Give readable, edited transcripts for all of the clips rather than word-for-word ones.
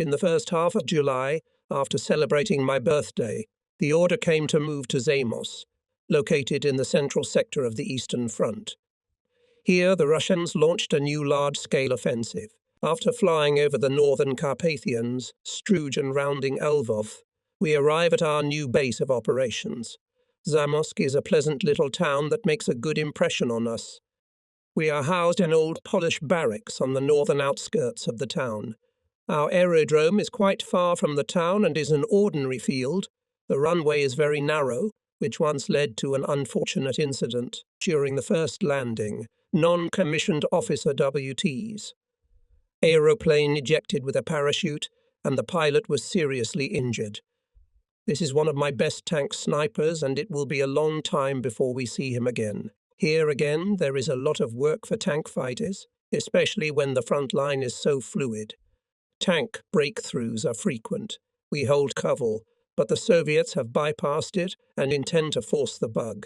In the first half of July, after celebrating my birthday, the order came to move to Zamos, located in the central sector of the Eastern Front. Here, the Russians launched a new large-scale offensive. After flying over the northern Carpathians, Struge and rounding Lvov, we arrive at our new base of operations. Zamosk is a pleasant little town that makes a good impression on us. We are housed in old Polish barracks on the northern outskirts of the town. Our aerodrome is quite far from the town and is an ordinary field. The runway is very narrow, which once led to an unfortunate incident during the first landing. Non-commissioned officer WTs. Aeroplane ejected with a parachute, and the pilot was seriously injured. This is one of my best tank snipers, and it will be a long time before we see him again. Here again, there is a lot of work for tank fighters, especially when the front line is so fluid. Tank breakthroughs are frequent. We hold Kovel, but the Soviets have bypassed it and intend to force the bug.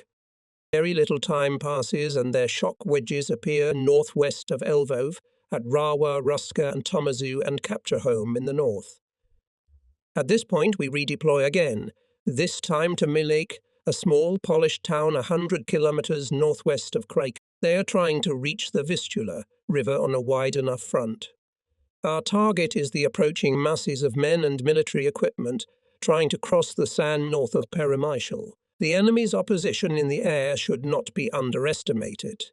Very little time passes and their shock wedges appear northwest of Lvov, at Rawa, Ruska and Tomazu and capture home in the north. At this point we redeploy again, this time to Milek, a small Polish town 100 kilometers northwest of Krakow. They are trying to reach the Vistula River on a wide enough front. Our target is the approaching masses of men and military equipment trying to cross the San north of Peremyshal. The enemy's opposition in the air should not be underestimated.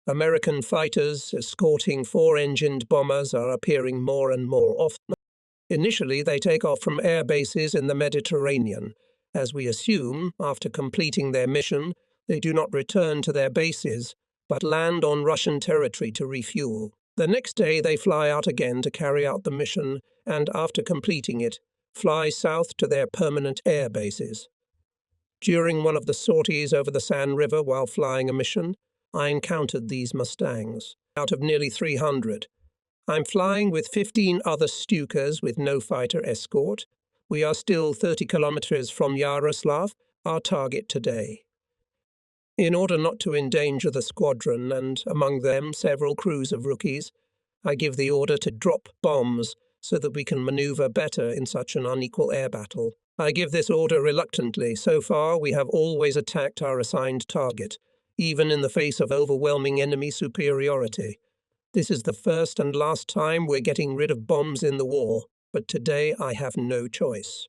American fighters escorting four-engined bombers are appearing more and more often. Initially, they take off from air bases in the Mediterranean. As we assume, after completing their mission, they do not return to their bases, but land on Russian territory to refuel. The next day, they fly out again to carry out the mission, and after completing it, fly south to their permanent air bases. During one of the sorties over the San River while flying a mission, I encountered these Mustangs. Out of nearly 300. I'm flying with 15 other Stukas with no fighter escort. We are still 30 kilometers from Yaroslav, our target today. In order not to endanger the squadron, and among them several crews of rookies, I give the order to drop bombs so that we can maneuver better in such an unequal air battle. I give this order reluctantly. So far, we have always attacked our assigned target, even in the face of overwhelming enemy superiority. This is the first and last time we're getting rid of bombs in the war, but today I have no choice.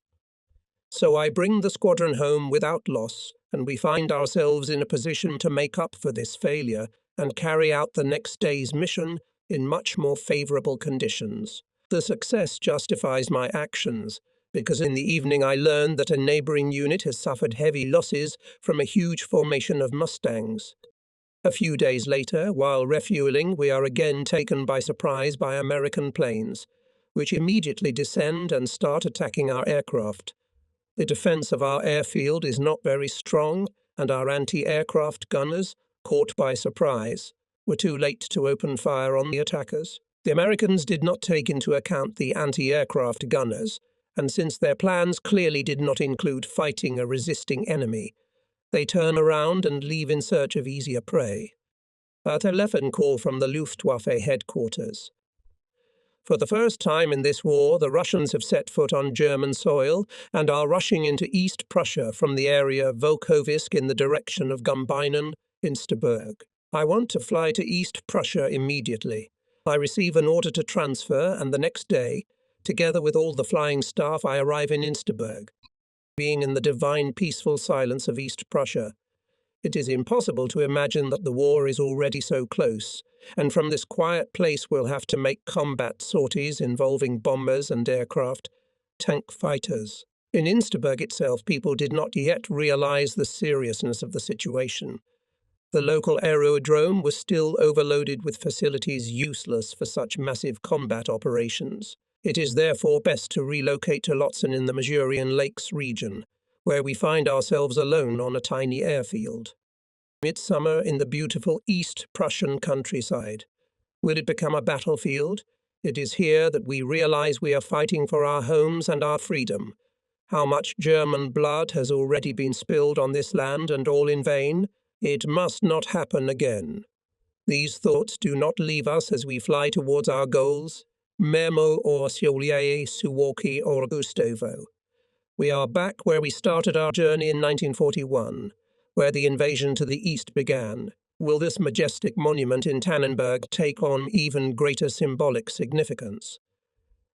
So I bring the squadron home without loss, and we find ourselves in a position to make up for this failure and carry out the next day's mission in much more favorable conditions. The success justifies my actions, because in the evening I learned that a neighboring unit has suffered heavy losses from a huge formation of Mustangs. A few days later, while refueling, we are again taken by surprise by American planes, which immediately descend and start attacking our aircraft. The defense of our airfield is not very strong, and our anti-aircraft gunners, caught by surprise, were too late to open fire on the attackers. The Americans did not take into account the anti-aircraft gunners, and since their plans clearly did not include fighting a resisting enemy, they turn around and leave in search of easier prey. A telephone call from the Luftwaffe headquarters. For the first time in this war, the Russians have set foot on German soil and are rushing into East Prussia from the area of Volkovisk in the direction of Gumbinnen, Insterburg. I want to fly to East Prussia immediately. I receive an order to transfer, and the next day, together with all the flying staff, I arrive in Insterburg. Being in the divine peaceful silence of East Prussia, it is impossible to imagine that the war is already so close, and from this quiet place we'll have to make combat sorties involving bombers and aircraft, tank fighters. In Insterburg itself, people did not yet realize the seriousness of the situation. The local aerodrome was still overloaded with facilities useless for such massive combat operations. It is therefore best to relocate to Lotsen in the Masurian Lakes region, where we find ourselves alone on a tiny airfield. Midsummer in the beautiful East Prussian countryside. Will it become a battlefield? It is here that we realize we are fighting for our homes and our freedom. How much German blood has already been spilled on this land, and all in vain? It must not happen again. These thoughts do not leave us as we fly towards our goals. Memo or Siolye Suwalki or Gustovo. We are back where we started our journey in 1941, where the invasion to the east began. Will this majestic monument in Tannenberg take on even greater symbolic significance?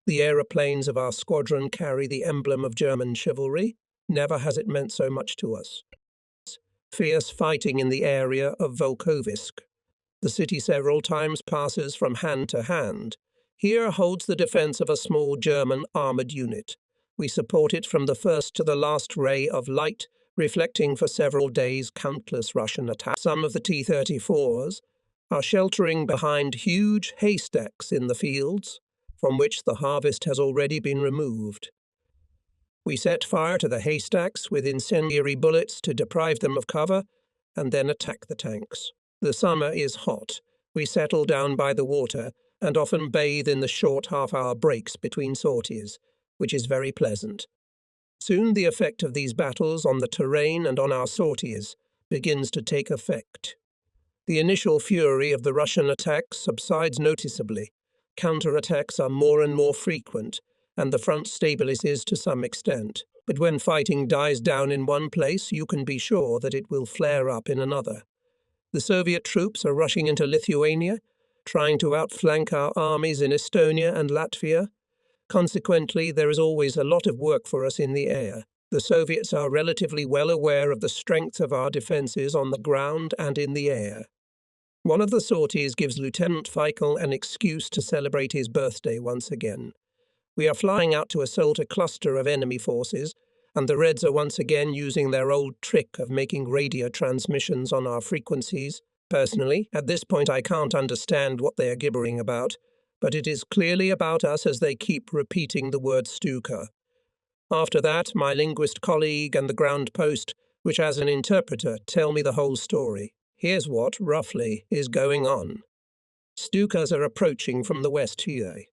The aeroplanes of our squadron carry the emblem of German chivalry. Never has it meant so much to us. Fierce fighting in the area of Volkovisk. The city several times passes from hand to hand. Here holds the defense of a small German armored unit. We support it from the first to the last ray of light, reflecting for several days countless Russian attacks. Some of the T-34s are sheltering behind huge haystacks in the fields, from which the harvest has already been removed. We set fire to the haystacks with incendiary bullets to deprive them of cover, and then attack the tanks. The summer is hot. We settle down by the water and often bathe in the short half-hour breaks between sorties, which is very pleasant. Soon the effect of these battles on the terrain and on our sorties begins to take effect. The initial fury of the Russian attacks subsides noticeably. Counterattacks are more and more frequent, and the front stabilizes to some extent. But when fighting dies down in one place, you can be sure that it will flare up in another. The Soviet troops are rushing into Lithuania, trying to outflank our armies in Estonia and Latvia. Consequently, there is always a lot of work for us in the air. The Soviets are relatively well aware of the strength of our defenses on the ground and in the air. One of the sorties gives Lieutenant Feichel an excuse to celebrate his birthday once again. We are flying out to assault a cluster of enemy forces, and the Reds are once again using their old trick of making radio transmissions on our frequencies. Personally, at this point I can't understand what they are gibbering about, but it is clearly about us as they keep repeating the word Stuka. After that, my linguist colleague and the ground post, which has an interpreter, tell me the whole story. Here's what, roughly, is going on. Stukas are approaching from the west here.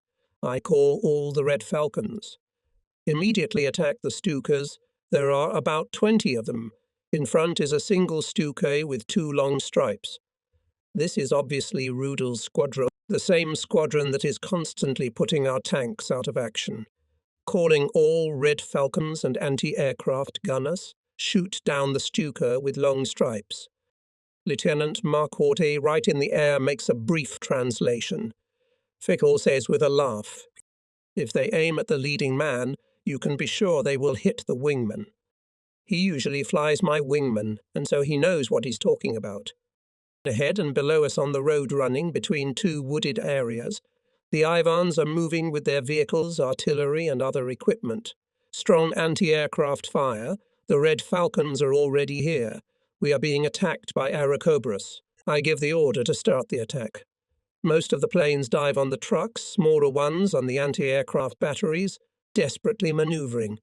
I call all the Red Falcons. Immediately attack the Stukas. There are about 20 of them. In front is a single Stuka with 2 long stripes. This is obviously Rudel's squadron, the same squadron that is constantly putting our tanks out of action. Calling all Red Falcons and anti-aircraft gunners, shoot down the Stuka with long stripes. Lieutenant Marquardt right in the air makes a brief translation. Fickle says with a laugh, "If they aim at the leading man, you can be sure they will hit the wingman." He usually flies my wingman, and so he knows what he's talking about. Ahead and below us on the road running between 2 wooded areas, the Ivans are moving with their vehicles, artillery and other equipment. Strong anti-aircraft fire. The Red Falcons are already here. We are being attacked by Aerocobras. I give the order to start the attack. Most of the planes dive on the trucks, smaller ones on the anti-aircraft batteries, desperately maneuvering.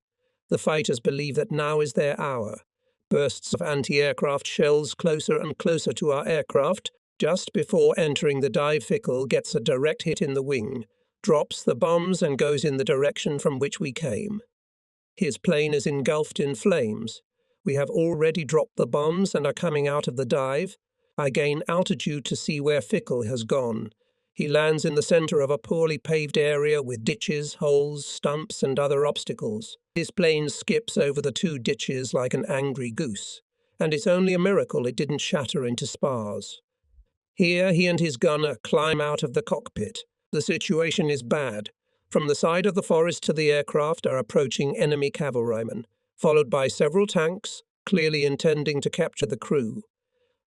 The fighters believe that now is their hour. Bursts of anti-aircraft shells closer and closer to our aircraft. Just before entering the dive, Fickle gets a direct hit in the wing, drops the bombs and goes in the direction from which we came. His plane is engulfed in flames. We have already dropped the bombs and are coming out of the dive. I gain altitude to see where Fickle has gone. He lands in the center of a poorly paved area with ditches, holes, stumps, and other obstacles. His plane skips over the 2 ditches like an angry goose, and it's only a miracle it didn't shatter into spars. Here he and his gunner climb out of the cockpit. The situation is bad. From the side of the forest to the aircraft are approaching enemy cavalrymen, followed by several tanks, clearly intending to capture the crew.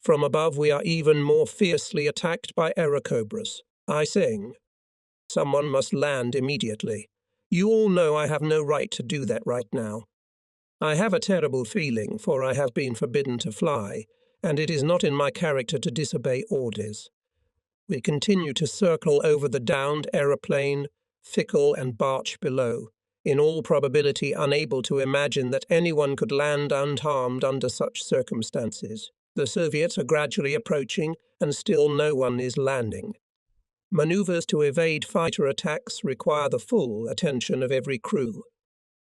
From above we are even more fiercely attacked by Aerocobras. I sing. Someone must land immediately. You all know I have no right to do that right now. I have a terrible feeling, for I have been forbidden to fly, and it is not in my character to disobey orders. We continue to circle over the downed aeroplane, Fickle and Barch below, in all probability unable to imagine that anyone could land unharmed under such circumstances. The Soviets are gradually approaching, and still no one is landing. Maneuvers to evade fighter attacks require the full attention of every crew.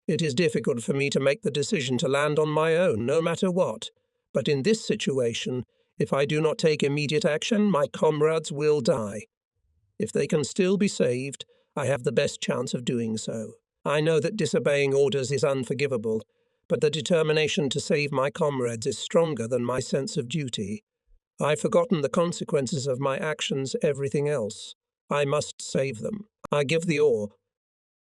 It is difficult for me to make the decision to land on my own, no matter what. But in this situation, if I do not take immediate action, my comrades will die. If they can still be saved, I have the best chance of doing so. I know that disobeying orders is unforgivable, but the determination to save my comrades is stronger than my sense of duty. I've forgotten the consequences of my actions, everything else. I must save them. I give the order.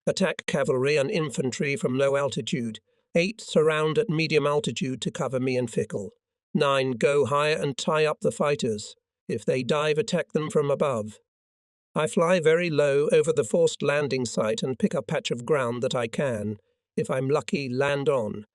Attack cavalry and infantry from low altitude. 8 surround at medium altitude to cover me and Fickle. 9 go higher and tie up the fighters. If they dive, attack them from above. I fly very low over the forced landing site and pick a patch of ground that I can, if I'm lucky, land on.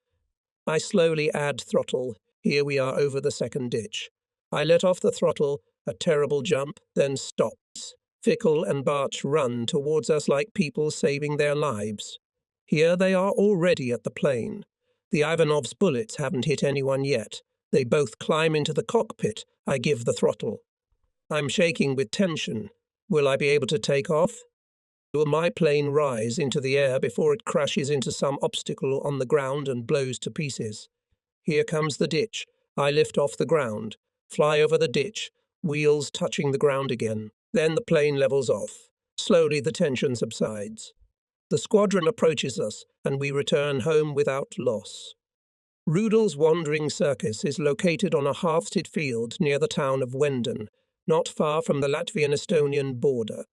I slowly add throttle. Here we are over the second ditch. I let off the throttle, a terrible jump, then stops. Fickle and Barch run towards us like people saving their lives. Here they are already at the plane. The Ivanov's bullets haven't hit anyone yet. They both climb into the cockpit. I give the throttle. I'm shaking with tension. Will I be able to take off? Will my plane rise into the air before it crashes into some obstacle on the ground and blows to pieces? Here comes the ditch. I lift off the ground, fly over the ditch, wheels touching the ground again. Then the plane levels off. Slowly the tension subsides. The squadron approaches us, and we return home without loss. Rudel's Wandering Circus is located on a half-sted field near the town of Wenden, not far from the Latvian-Estonian border.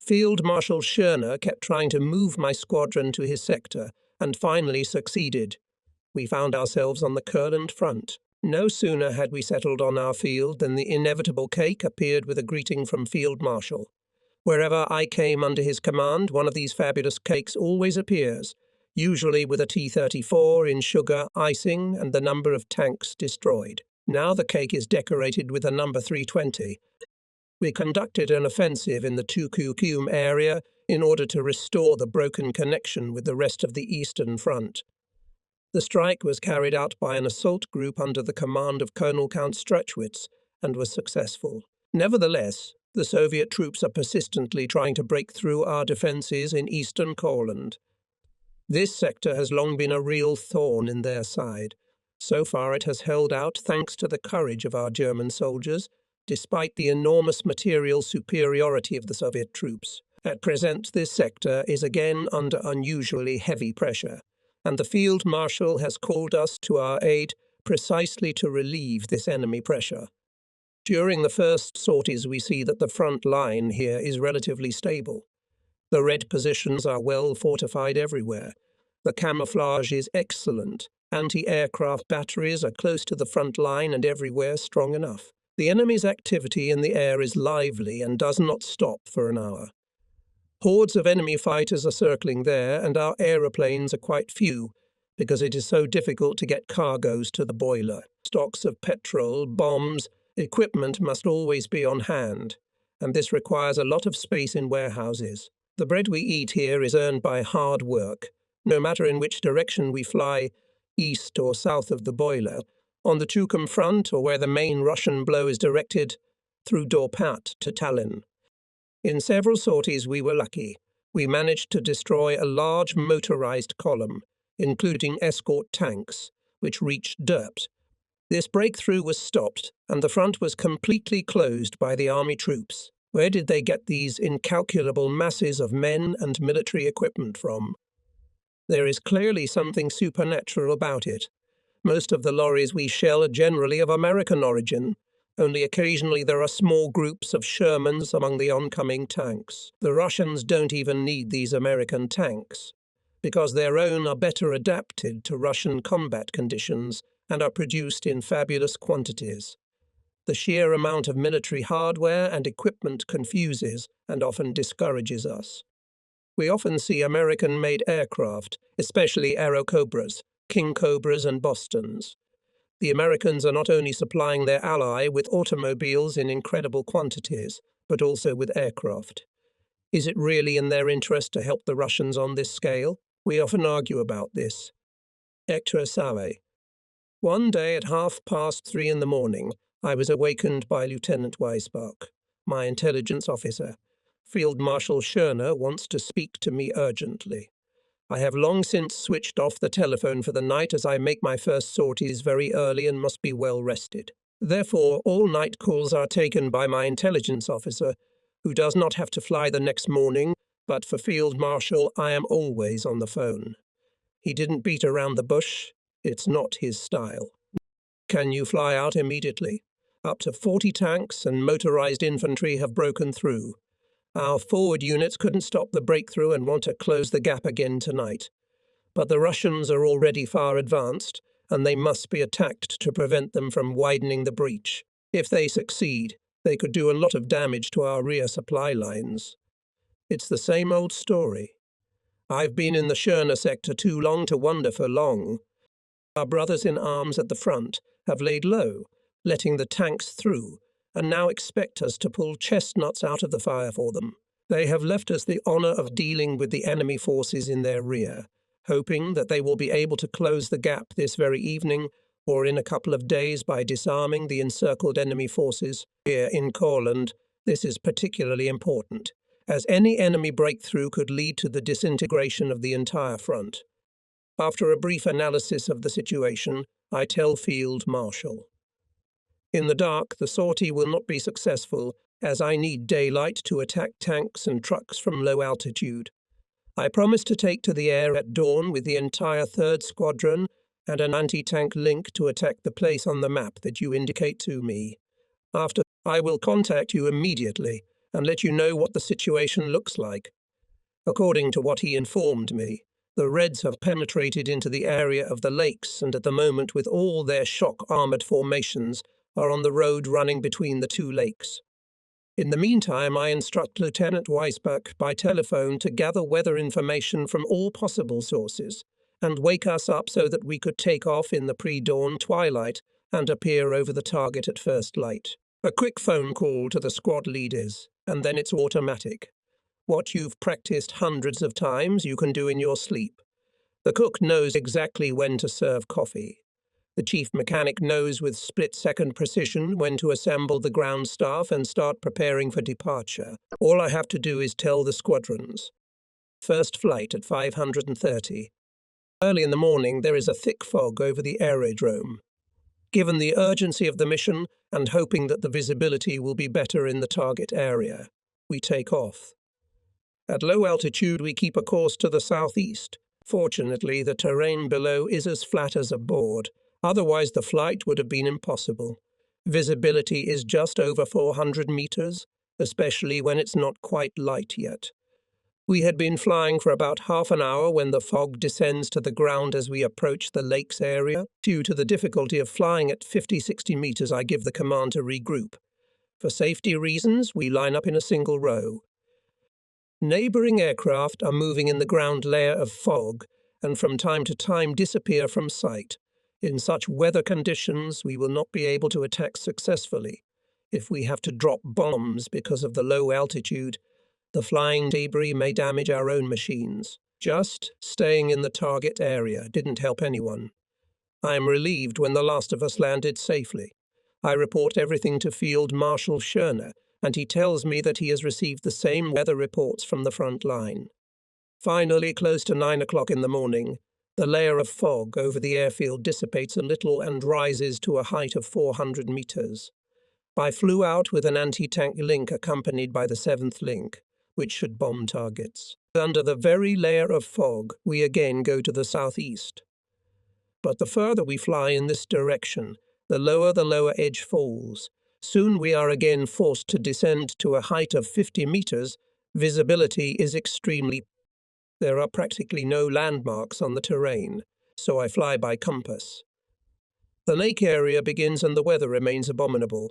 Field Marshal Schörner kept trying to move my squadron to his sector, and finally succeeded. We found ourselves on the Kurland front. No sooner had we settled on our field than the inevitable cake appeared with a greeting from Field Marshal. Wherever I came under his command, one of these fabulous cakes always appears, usually with a T-34 in sugar icing and the number of tanks destroyed. Now the cake is decorated with a number 320. We conducted an offensive in the Tukukum area in order to restore the broken connection with the rest of the Eastern Front. The strike was carried out by an assault group under the command of Colonel Count Strachwitz and was successful. Nevertheless, the Soviet troops are persistently trying to break through our defences in eastern Courland. This sector has long been a real thorn in their side. So far it has held out thanks to the courage of our German soldiers, despite the enormous material superiority of the Soviet troops. At present, this sector is again under unusually heavy pressure, and the Field Marshal has called us to our aid precisely to relieve this enemy pressure. During the first sorties, we see that the front line here is relatively stable. The red positions are well fortified everywhere. The camouflage is excellent. Anti-aircraft batteries are close to the front line and everywhere strong enough. The enemy's activity in the air is lively and does not stop for an hour. Hordes of enemy fighters are circling there, and our aeroplanes are quite few, because it is so difficult to get cargoes to the boiler. Stocks of petrol, bombs, equipment must always be on hand, and this requires a lot of space in warehouses. The bread we eat here is earned by hard work, no matter in which direction we fly, east or south of the boiler, on the Tukum front or where the main Russian blow is directed, through Dorpat to Tallinn. In several sorties we were lucky. We managed to destroy a large motorized column, including escort tanks, which reached Derpt. This breakthrough was stopped, and the front was completely closed by the army troops. Where did they get these incalculable masses of men and military equipment from? There is clearly something supernatural about it. Most of the lorries we shell are generally of American origin. Only occasionally there are small groups of Shermans among the oncoming tanks. The Russians don't even need these American tanks, because their own are better adapted to Russian combat conditions and are produced in fabulous quantities. The sheer amount of military hardware and equipment confuses and often discourages us. We often see American-made aircraft, especially Aerocobras, King Cobras and Bostons. The Americans are not only supplying their ally with automobiles in incredible quantities, but also with aircraft. Is it really in their interest to help the Russians on this scale? We often argue about this. Hector Save. One day at 3:30 in the morning, I was awakened by Lieutenant Weisbach, my intelligence officer. Field Marshal Schörner wants to speak to me urgently. I have long since switched off the telephone for the night as I make my first sorties very early and must be well rested. Therefore, all night calls are taken by my intelligence officer, who does not have to fly the next morning But for Field Marshal, I am always on the phone. He didn't beat around the bush. It's not his style. Can you fly out immediately? Up to 40 tanks and motorized infantry have broken through. Our forward units couldn't stop the breakthrough and want to close the gap again tonight. But the Russians are already far advanced, and they must be attacked to prevent them from widening the breach. If they succeed, they could do a lot of damage to our rear supply lines. It's the same old story. I've been in the Schörner sector too long to wonder for long. Our brothers in arms at the front have laid low, letting the tanks through, and now expect us to pull chestnuts out of the fire for them. They have left us the honour of dealing with the enemy forces in their rear, hoping that they will be able to close the gap this very evening or in a couple of days by disarming the encircled enemy forces. Here in Courland, this is particularly important, as any enemy breakthrough could lead to the disintegration of the entire front. After a brief analysis of the situation, I tell Field Marshal. In the dark, the sortie will not be successful, as I need daylight to attack tanks and trucks from low altitude. I promise to take to the air at dawn with the entire 3rd Squadron and an anti-tank link to attack the place on the map that you indicate to me. After, I will contact you immediately and let you know what the situation looks like. According to what he informed me, the Reds have penetrated into the area of the lakes and at the moment, with all their shock-armoured formations, are on the road running between the two lakes. In the meantime, I instruct Lieutenant Weisbach by telephone to gather weather information from all possible sources and wake us up so that we could take off in the pre-dawn twilight and appear over the target at first light. A quick phone call to the squad leaders, and then it's automatic. What you've practiced hundreds of times, you can do in your sleep. The cook knows exactly when to serve coffee. The chief mechanic knows with split-second precision when to assemble the ground staff and start preparing for departure. All I have to do is tell the squadrons. First flight at 530. Early in the morning, there is a thick fog over the aerodrome. Given the urgency of the mission and hoping that the visibility will be better in the target area, we take off. At low altitude, we keep a course to the southeast. Fortunately, the terrain below is as flat as a board. Otherwise, the flight would have been impossible. Visibility is just over 400 meters, especially when it's not quite light yet. We had been flying for about half an hour when the fog descends to the ground as we approach the lakes area. Due to the difficulty of flying at 50-60 meters, I give the command to regroup. For safety reasons, we line up in a single row. Neighbouring aircraft are moving in the ground layer of fog and from time to time disappear from sight. In such weather conditions, we will not be able to attack successfully. If we have to drop bombs because of the low altitude, the flying debris may damage our own machines. Just staying in the target area didn't help anyone. I am relieved when the last of us landed safely. I report everything to Field Marshal Schörner, and he tells me that he has received the same weather reports from the front line. Finally, close to 9 o'clock in the morning, the layer of fog over the airfield dissipates a little and rises to a height of 400 meters. I flew out with an anti-tank link accompanied by the 7th link, which should bomb targets. Under the very layer of fog, we again go to the southeast. But the further we fly in this direction, the lower edge falls. Soon we are again forced to descend to a height of 50 meters. Visibility is extremely. There are practically no landmarks on the terrain, so I fly by compass. The lake area begins and the weather remains abominable.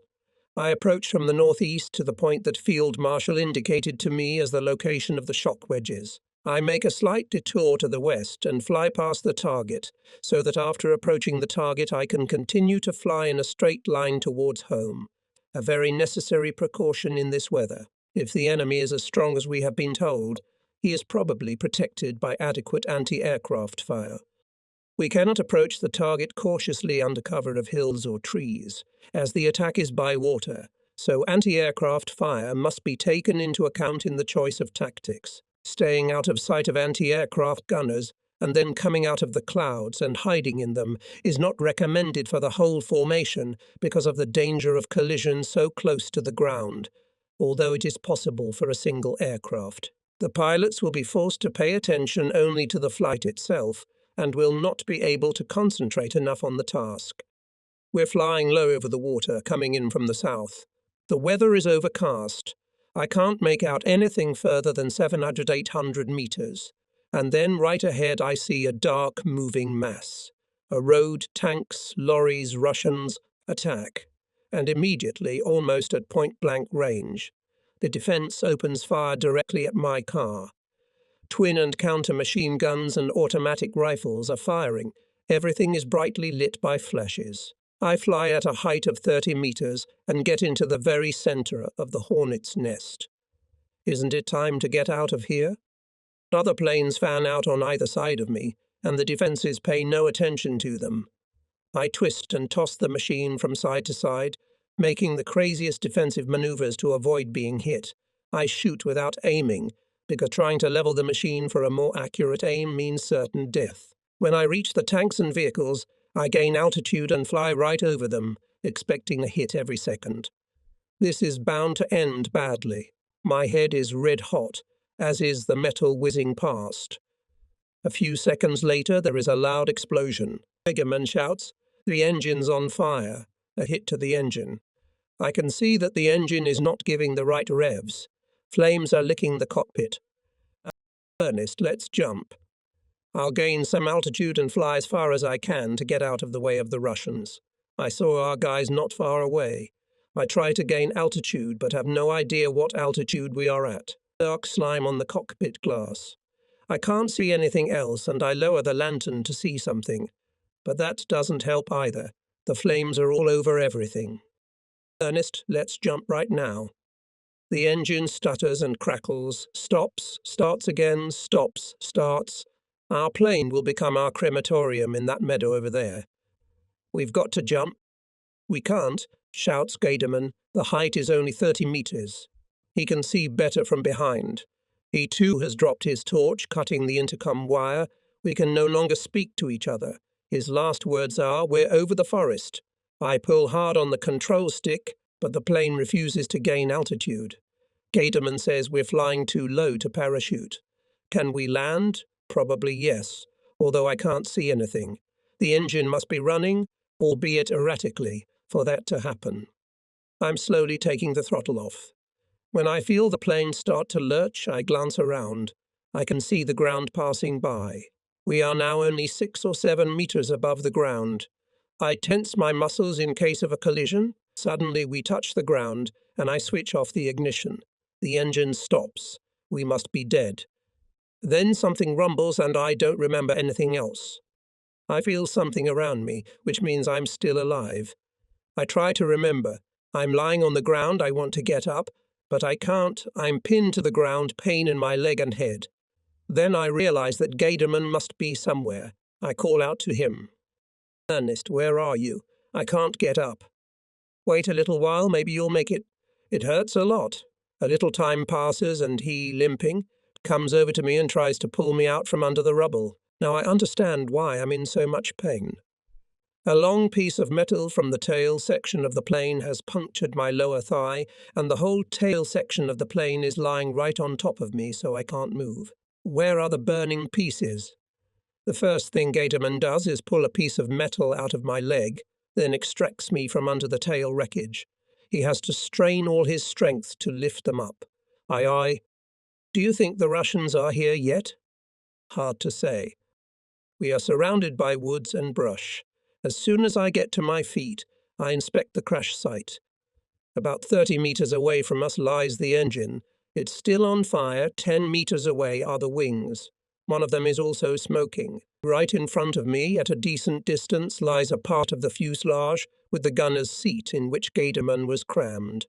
I approach from the northeast to the point that Field Marshal indicated to me as the location of the shock wedges. I make a slight detour to the west and fly past the target, so that after approaching the target I can continue to fly in a straight line towards home. A very necessary precaution in this weather. If the enemy is as strong as we have been told, he is probably protected by adequate anti-aircraft fire. We cannot approach the target cautiously under cover of hills or trees, as the attack is by water, so anti-aircraft fire must be taken into account in the choice of tactics. Staying out of sight of anti-aircraft gunners and then coming out of the clouds and hiding in them is not recommended for the whole formation because of the danger of collision so close to the ground, although it is possible for a single aircraft. The pilots will be forced to pay attention only to the flight itself and will not be able to concentrate enough on the task. We're flying low over the water, coming in from the south. The weather is overcast. I can't make out anything further than 700–800 meters. And then right ahead I see a dark, moving mass. A road, tanks, lorries, Russians, attack. And immediately, almost at point-blank range, the defense opens fire directly at my car. Twin and counter machine guns and automatic rifles are firing. Everything is brightly lit by flashes. I fly at a height of 30 meters and get into the very center of the hornet's nest. Isn't it time to get out of here? Other planes fan out on either side of me, and the defenses pay no attention to them. I twist and toss the machine from side to side, making the craziest defensive maneuvers to avoid being hit. I shoot without aiming, because trying to level the machine for a more accurate aim means certain death. When I reach the tanks and vehicles, I gain altitude and fly right over them, expecting a hit every second. This is bound to end badly. My head is red hot, as is the metal whizzing past. A few seconds later, there is a loud explosion. Beggarman shouts, "The engine's on fire," a hit to the engine. I can see that the engine is not giving the right revs. Flames are licking the cockpit. Ernest, let's jump. I'll gain some altitude and fly as far as I can to get out of the way of the Russians. I saw our guys not far away. I try to gain altitude, but have no idea what altitude we are at. Dark slime on the cockpit glass. I can't see anything else, and I lower the lantern to see something. But that doesn't help either. The flames are all over everything. Ernest, let's jump right now. The engine stutters and crackles, stops, starts again, stops, starts. Our plane will become our crematorium in that meadow over there. We've got to jump. We can't, shouts Gaderman. The height is only 30 meters. He can see better from behind. He too has dropped his torch, cutting the intercom wire. We can no longer speak to each other. His last words are, "We're over the forest." I pull hard on the control stick, but the plane refuses to gain altitude. Gaderman says we're flying too low to parachute. Can we land? Probably yes, although I can't see anything. The engine must be running, albeit erratically, for that to happen. I'm slowly taking the throttle off. When I feel the plane start to lurch, I glance around. I can see the ground passing by. We are now only 6 or 7 meters above the ground. I tense my muscles in case of a collision. Suddenly we touch the ground, and I switch off the ignition. The engine stops. We must be dead. Then something rumbles and I don't remember anything else. I feel something around me, which means I'm still alive. I try to remember. I'm lying on the ground, I want to get up, but I can't. I'm pinned to the ground, pain in my leg and head. Then I realize that Gaderman must be somewhere. I call out to him. "Ernest, where are you? I can't get up." "Wait a little while, maybe you'll make it." "It hurts a lot." A little time passes and he, limping, comes over to me and tries to pull me out from under the rubble. Now I understand why I'm in so much pain. A long piece of metal from the tail section of the plane has punctured my lower thigh, and the whole tail section of the plane is lying right on top of me, so I can't move. Where are the burning pieces? The first thing Gaderman does is pull a piece of metal out of my leg, then extracts me from under the tail wreckage. He has to strain all his strength to lift them up. Aye. Do you think the Russians are here yet? Hard to say. We are surrounded by woods and brush. As soon as I get to my feet, I inspect the crash site. About 30 meters away from us lies the engine. It's still on fire. 10 meters away are the wings. One of them is also smoking. Right in front of me, at a decent distance, lies a part of the fuselage with the gunner's seat in which Gaderman was crammed.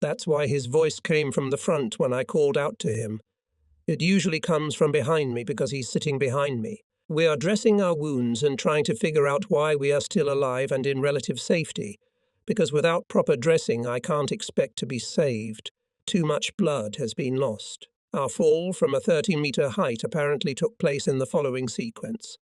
That's why his voice came from the front when I called out to him. It usually comes from behind me because he's sitting behind me. We are dressing our wounds and trying to figure out why we are still alive and in relative safety, because without proper dressing I can't expect to be saved. Too much blood has been lost. Our fall from a 30-meter height apparently took place in the following sequence.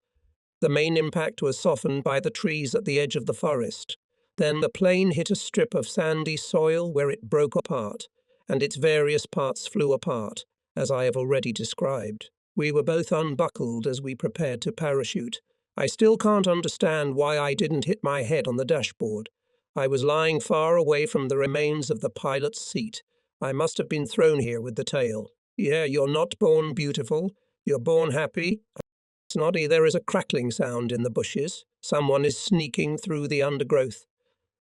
The main impact was softened by the trees at the edge of the forest. Then the plane hit a strip of sandy soil where it broke apart, and its various parts flew apart, as I have already described. We were both unbuckled as we prepared to parachute. I still can't understand why I didn't hit my head on the dashboard. I was lying far away from the remains of the pilot's seat. I must have been thrown here with the tail. Yeah, you're not born beautiful. You're born happy. Snoddy, there is a crackling sound in the bushes. Someone is sneaking through the undergrowth.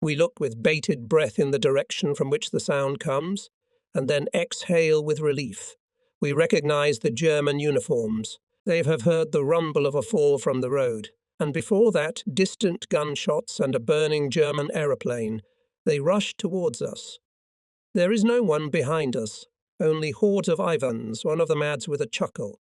We look with bated breath in the direction from which the sound comes, and then exhale with relief. We recognize the German uniforms. They have heard the rumble of a fall from the road, and before that, distant gunshots and a burning German aeroplane. They rush towards us. There is no one behind us, only hordes of Ivans, one of them adds with a chuckle.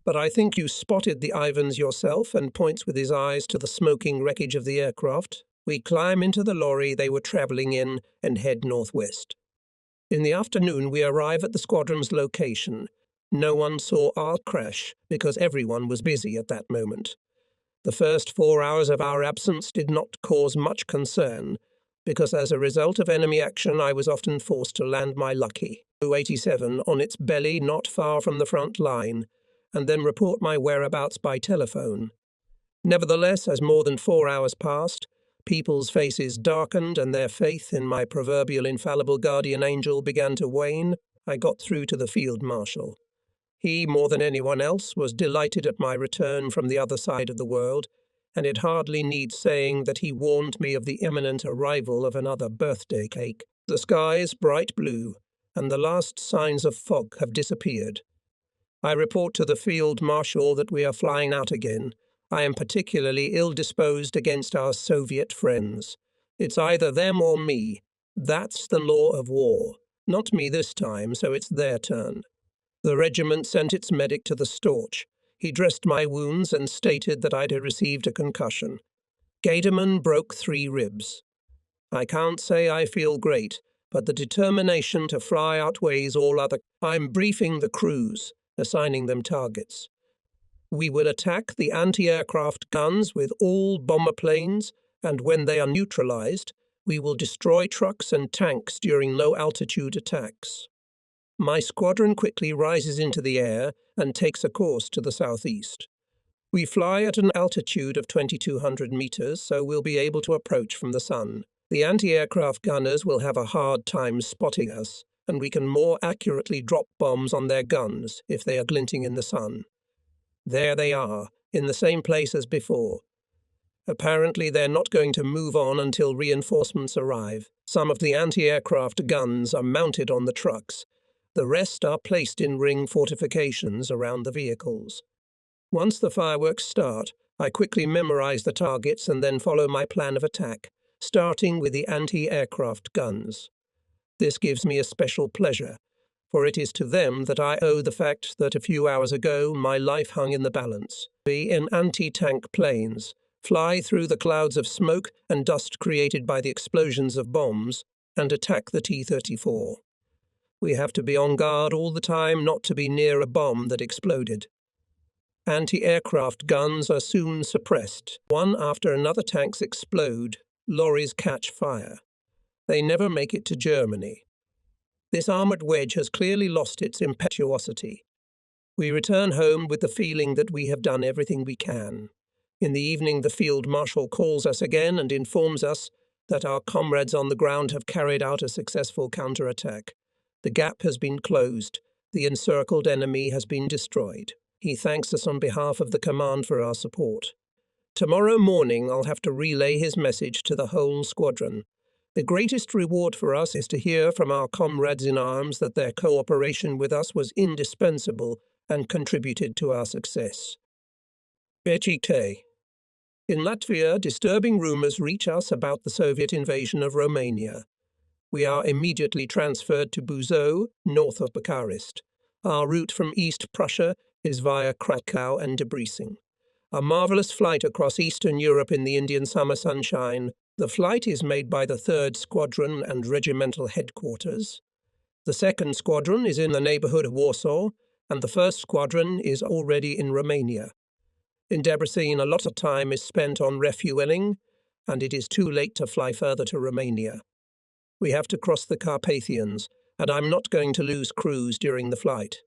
But I think you spotted the Ivans yourself, and points with his eyes to the smoking wreckage of the aircraft. We climb into the lorry they were travelling in and head northwest. In the afternoon, we arrive at the squadron's location. No one saw our crash because everyone was busy at that moment. The first 4 hours of our absence did not cause much concern because as a result of enemy action, I was often forced to land my Lucky Tu-87 on its belly not far from the front line and then report my whereabouts by telephone. Nevertheless, as more than 4 hours passed, people's faces darkened and their faith in my proverbial infallible guardian angel began to wane. I got through to the field marshal. He, more than anyone else, was delighted at my return from the other side of the world, and it hardly needs saying that he warned me of the imminent arrival of another birthday cake. The sky is bright blue, and the last signs of fog have disappeared. I report to the field marshal that we are flying out again. I am particularly ill-disposed against our Soviet friends. It's either them or me. That's the law of war. Not me this time, so it's their turn. The regiment sent its medic to the Storch. He dressed my wounds and stated that I'd received a concussion. Gaterman broke 3 ribs. I can't say I feel great, but the determination to fly outweighs all other. I'm briefing the crews, assigning them targets. We will attack the anti-aircraft guns with all bomber planes, and when they are neutralized, we will destroy trucks and tanks during low-altitude attacks. My squadron quickly rises into the air and takes a course to the southeast. We fly at an altitude of 2,200 meters, so we'll be able to approach from the sun. The anti-aircraft gunners will have a hard time spotting us, and we can more accurately drop bombs on their guns if they are glinting in the sun. There they are, in the same place as before. Apparently they're not going to move on until reinforcements arrive. Some of the anti-aircraft guns are mounted on the trucks. The rest are placed in ring fortifications around the vehicles. Once the fireworks start, I quickly memorize the targets and then follow my plan of attack, starting with the anti-aircraft guns. This gives me a special pleasure, for it is to them that I owe the fact that a few hours ago my life hung in the balance. Be in anti-tank planes, fly through the clouds of smoke and dust created by the explosions of bombs, and attack the T-34. We have to be on guard all the time not to be near a bomb that exploded. Anti-aircraft guns are soon suppressed. One after another tanks explode, lorries catch fire. They never make it to Germany. This armoured wedge has clearly lost its impetuosity. We return home with the feeling that we have done everything we can. In the evening, the field marshal calls us again and informs us that our comrades on the ground have carried out a successful counterattack. The gap has been closed. The encircled enemy has been destroyed. He thanks us on behalf of the command for our support. Tomorrow morning, I'll have to relay his message to the whole squadron. The greatest reward for us is to hear from our comrades in arms that their cooperation with us was indispensable and contributed to our success. Becite. In Latvia, disturbing rumours reach us about the Soviet invasion of Romania. We are immediately transferred to Buzău, north of Bucharest. Our route from East Prussia is via Krakow and Debrecen. A marvellous flight across Eastern Europe in the Indian summer sunshine. The flight is made by the 3rd Squadron and Regimental Headquarters. The 2nd Squadron is in the neighbourhood of Warsaw, and the 1st Squadron is already in Romania. In Debrecen, a lot of time is spent on refuelling, and it is too late to fly further to Romania. We have to cross the Carpathians, and I'm not going to lose crews during the flight.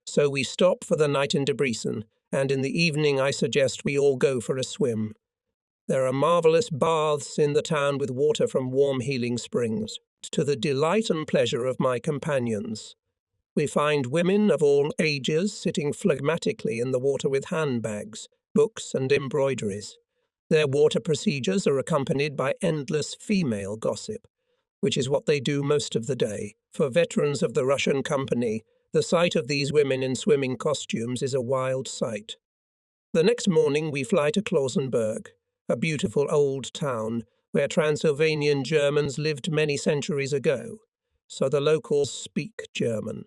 so we stop for the night in Debrecen, and in the evening I suggest we all go for a swim. There are marvellous baths in the town with water from warm healing springs, to the delight and pleasure of my companions. We find women of all ages sitting phlegmatically in the water with handbags, books and embroideries. Their water procedures are accompanied by endless female gossip, which is what they do most of the day. For veterans of the Russian company, the sight of these women in swimming costumes is a wild sight. The next morning we fly to Klausenburg, a beautiful old town where Transylvanian Germans lived many centuries ago, so the locals speak German.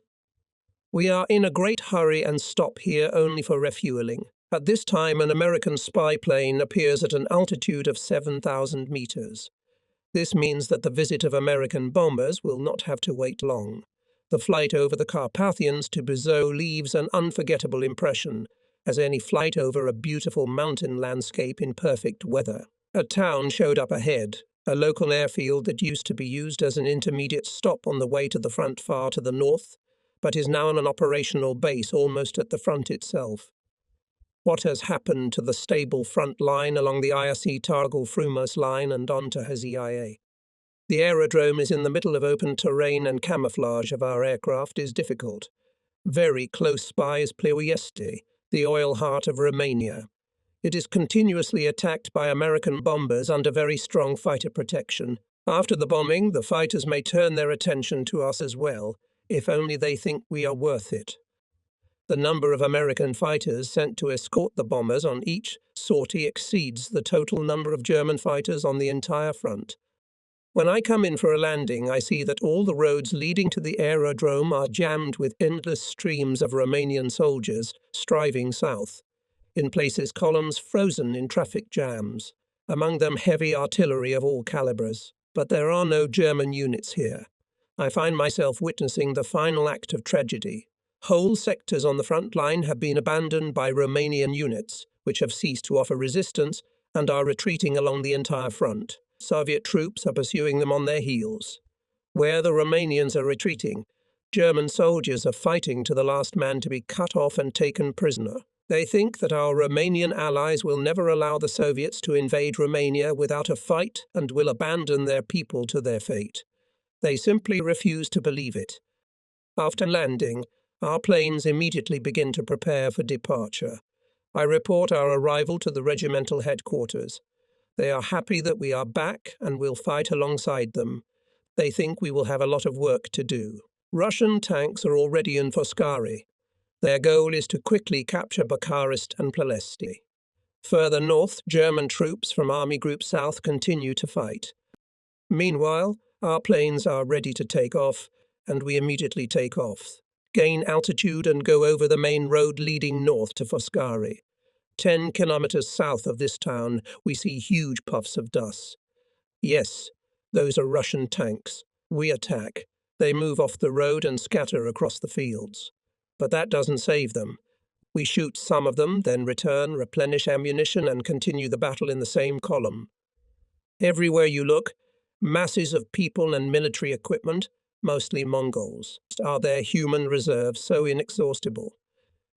We are in a great hurry and stop here only for refueling. At this time, an American spy plane appears at an altitude of 7,000 meters. This means that the visit of American bombers will not have to wait long. The flight over the Carpathians to Brzezo leaves an unforgettable impression, as any flight over a beautiful mountain landscape in perfect weather. A town showed up ahead, a local airfield that used to be used as an intermediate stop on the way to the front far to the north, but is now an operational base almost at the front itself. What has happened to the stable front line along the IRC Targul-Frumos line and on to HZIA? The aerodrome is in the middle of open terrain and camouflage of our aircraft is difficult. Very close by is Ploiesti, the oil heart of Romania. It is continuously attacked by American bombers under very strong fighter protection. After the bombing, the fighters may turn their attention to us as well, if only they think we are worth it. The number of American fighters sent to escort the bombers on each sortie exceeds the total number of German fighters on the entire front. When I come in for a landing, I see that all the roads leading to the aerodrome are jammed with endless streams of Romanian soldiers striving south. In places, columns frozen in traffic jams, among them heavy artillery of all calibers. But there are no German units here. I find myself witnessing the final act of tragedy. Whole sectors on the front line have been abandoned by Romanian units, which have ceased to offer resistance and are retreating along the entire front. Soviet troops are pursuing them on their heels. Where the Romanians are retreating, German soldiers are fighting to the last man to be cut off and taken prisoner. They think that our Romanian allies will never allow the Soviets to invade Romania without a fight and will abandon their people to their fate. They simply refuse to believe it. After landing, our planes immediately begin to prepare for departure. I report our arrival to the regimental headquarters. They are happy that we are back and will fight alongside them. They think we will have a lot of work to do. Russian tanks are already in Foscari. Their goal is to quickly capture Bucharest and Ploiesti. Further north, German troops from Army Group South continue to fight. Meanwhile, our planes are ready to take off, and we immediately take off, gain altitude and go over the main road leading north to Foscari. 10 kilometers south of this town, we see huge puffs of dust. Yes, those are Russian tanks. We attack. They move off the road and scatter across the fields. But that doesn't save them. We shoot some of them, then return, replenish ammunition, and continue the battle in the same column. Everywhere you look, masses of people and military equipment, mostly Mongols, are their human reserves so inexhaustible.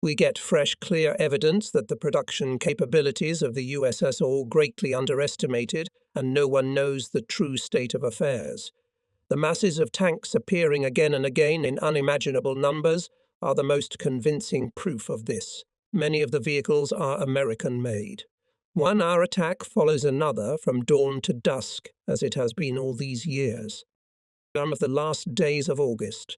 We get fresh, clear evidence that the production capabilities of the USSR greatly underestimated, and no one knows the true state of affairs. The masses of tanks appearing again and again in unimaginable numbers are the most convincing proof of this. Many of the vehicles are American-made. 1 hour attack follows another from dawn to dusk, as it has been all these years. Some of the last days of August.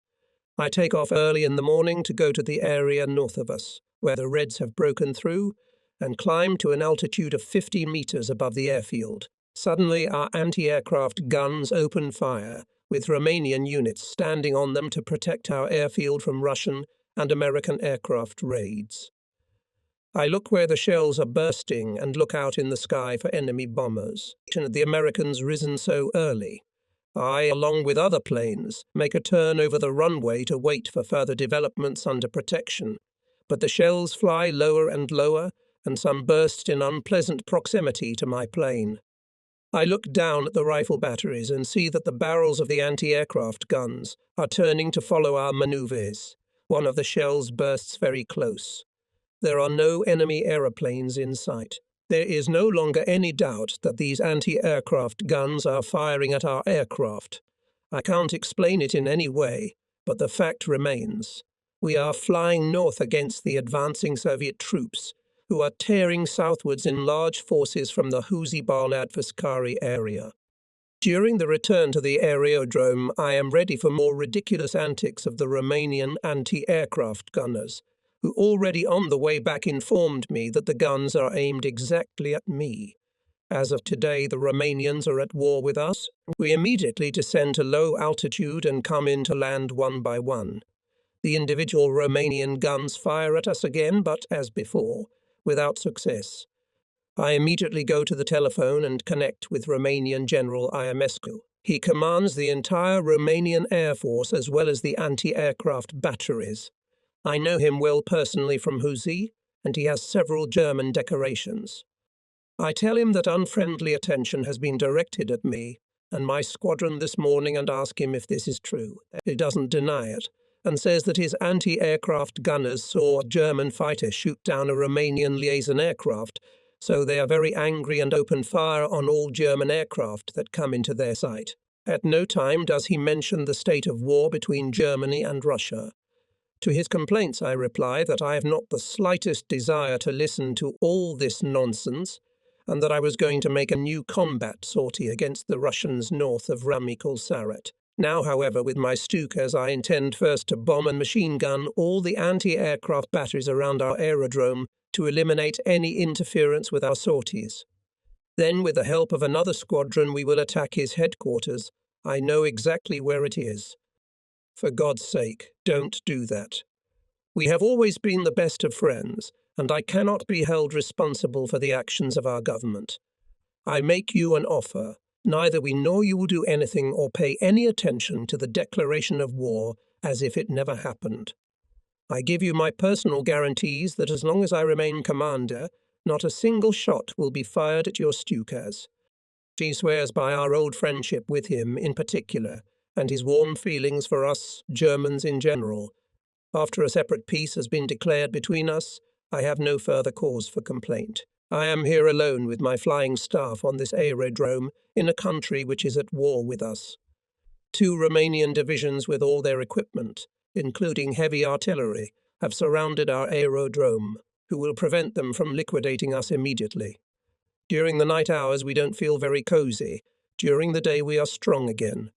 I take off early in the morning to go to the area north of us, where the Reds have broken through, and climb to an altitude of 50 meters above the airfield. Suddenly, our anti-aircraft guns open fire, with Romanian units standing on them to protect our airfield from Russian and American aircraft raids. I look where the shells are bursting and look out in the sky for enemy bombers. The Americans risen so early. I, along with other planes, make a turn over the runway to wait for further developments under protection. But the shells fly lower and lower, and some burst in unpleasant proximity to my plane. I look down at the rifle batteries and see that the barrels of the anti-aircraft guns are turning to follow our maneuvers. One of the shells bursts very close. There are no enemy aeroplanes in sight. There is no longer any doubt that these anti-aircraft guns are firing at our aircraft. I can't explain it in any way, but the fact remains. We are flying north against the advancing Soviet troops, who are tearing southwards in large forces from the Husi-Barlat-Vaskari area. During the return to the aerodrome, I am ready for more ridiculous antics of the Romanian anti-aircraft gunners, who already on the way back informed me that the guns are aimed exactly at me. As of today, the Romanians are at war with us. We immediately descend to low altitude and come in to land one by one. The individual Romanian guns fire at us again, but, as before, without success. I immediately go to the telephone and connect with Romanian General Iamescu. He commands the entire Romanian Air Force as well as the anti-aircraft batteries. I know him well personally from Husi, and he has several German decorations. I tell him that unfriendly attention has been directed at me and my squadron this morning and ask him if this is true. He doesn't deny it, and says that his anti-aircraft gunners saw a German fighter shoot down a Romanian liaison aircraft, so they are very angry and open fire on all German aircraft that come into their sight. At no time does he mention the state of war between Germany and Russia. To his complaints I reply that I have not the slightest desire to listen to all this nonsense, and that I was going to make a new combat sortie against the Russians north of Ramikul-Saret. Now, however, with my Stukas, I intend first to bomb and machine gun all the anti-aircraft batteries around our aerodrome to eliminate any interference with our sorties. Then, with the help of another squadron, we will attack his headquarters. I know exactly where it is. For God's sake, don't do that. We have always been the best of friends, and I cannot be held responsible for the actions of our government. I make you an offer. Neither we nor you will do anything or pay any attention to the declaration of war as if it never happened. I give you my personal guarantees that as long as I remain commander, not a single shot will be fired at your Stukas. He swears by our old friendship with him in particular, and his warm feelings for us Germans in general. After a separate peace has been declared between us, I have no further cause for complaint. I am here alone with my flying staff on this aerodrome in a country which is at war with us. 2 Romanian divisions with all their equipment, including heavy artillery, have surrounded our aerodrome, who will prevent them from liquidating us immediately. During the night hours we don't feel very cozy. During the day we are strong again.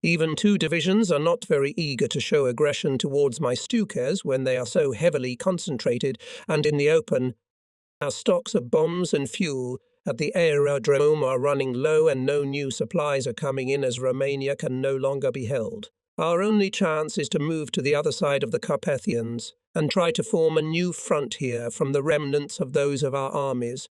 Even 2 divisions are not very eager to show aggression towards my Stukas when they are so heavily concentrated and in the open. Our stocks of bombs and fuel at the aerodrome are running low and no new supplies are coming in as Romania can no longer be held. Our only chance is to move to the other side of the Carpathians and try to form a new front here from the remnants of those of our armies,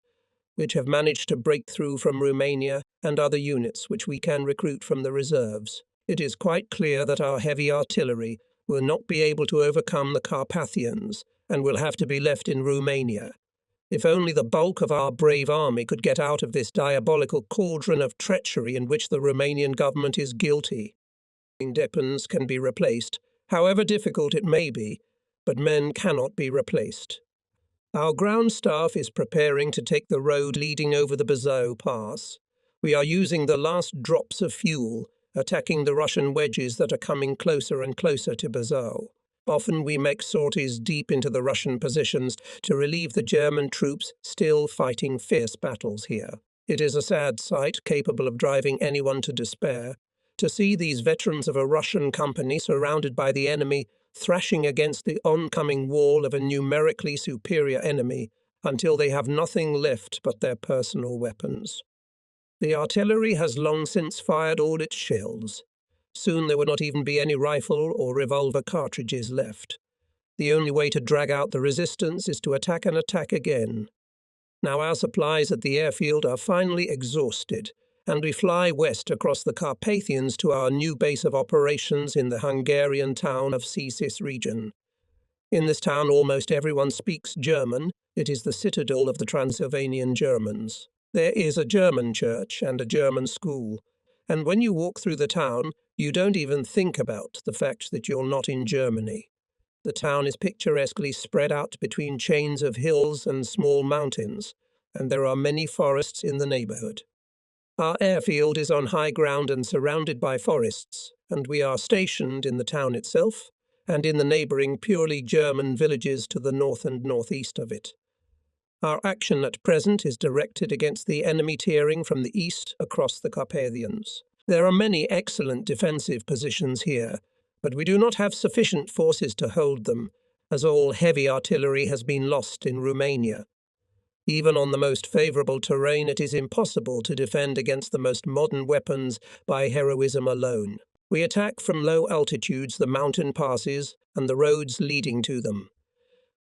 which have managed to break through from Romania, and other units which we can recruit from the reserves. It is quite clear that our heavy artillery will not be able to overcome the Carpathians and will have to be left in Romania. If only the bulk of our brave army could get out of this diabolical cauldron of treachery in which the Romanian government is guilty. Weapons can be replaced, however difficult it may be, but men cannot be replaced. Our ground staff is preparing to take the road leading over the Buzău Pass. We are using the last drops of fuel, attacking the Russian wedges that are coming closer and closer to Buzău. Often we make sorties deep into the Russian positions to relieve the German troops still fighting fierce battles here. It is a sad sight, capable of driving anyone to despair, to see these veterans of a Russian company surrounded by the enemy, thrashing against the oncoming wall of a numerically superior enemy until they have nothing left but their personal weapons. The artillery has long since fired all its shells. Soon there will not even be any rifle or revolver cartridges left. The only way to drag out the resistance is to attack and attack again. Now our supplies at the airfield are finally exhausted, and we fly west across the Carpathians to our new base of operations in the Hungarian town of Sisis region. In this town almost everyone speaks German. It is the citadel of the Transylvanian Germans. There is a German church and a German school, and when you walk through the town, you don't even think about the fact that you're not in Germany. The town is picturesquely spread out between chains of hills and small mountains, and there are many forests in the neighborhood. Our airfield is on high ground and surrounded by forests, and we are stationed in the town itself and in the neighboring purely German villages to the north and northeast of it. Our action at present is directed against the enemy tearing from the east across the Carpathians. There are many excellent defensive positions here, but we do not have sufficient forces to hold them, as all heavy artillery has been lost in Romania. Even on the most favourable terrain, it is impossible to defend against the most modern weapons by heroism alone. We attack from low altitudes the mountain passes and the roads leading to them.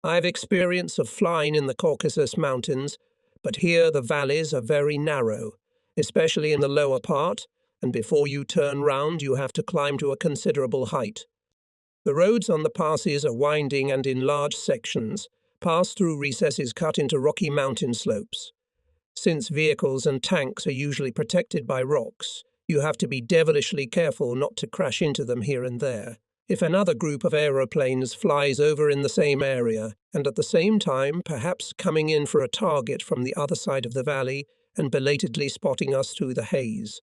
I have experience of flying in the Caucasus Mountains, but here the valleys are very narrow, especially in the lower part, and before you turn round you have to climb to a considerable height. The roads on the passes are winding and in large sections, pass through recesses cut into rocky mountain slopes. Since vehicles and tanks are usually protected by rocks, you have to be devilishly careful not to crash into them here and there. If another group of aeroplanes flies over in the same area, and at the same time perhaps coming in for a target from the other side of the valley and belatedly spotting us through the haze,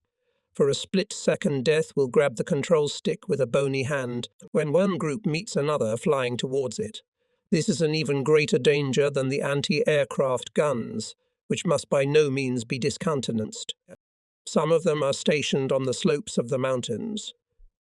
for a split-second death will grab the control stick with a bony hand when one group meets another flying towards it. This is an even greater danger than the anti-aircraft guns, which must by no means be discountenanced. Some of them are stationed on the slopes of the mountains,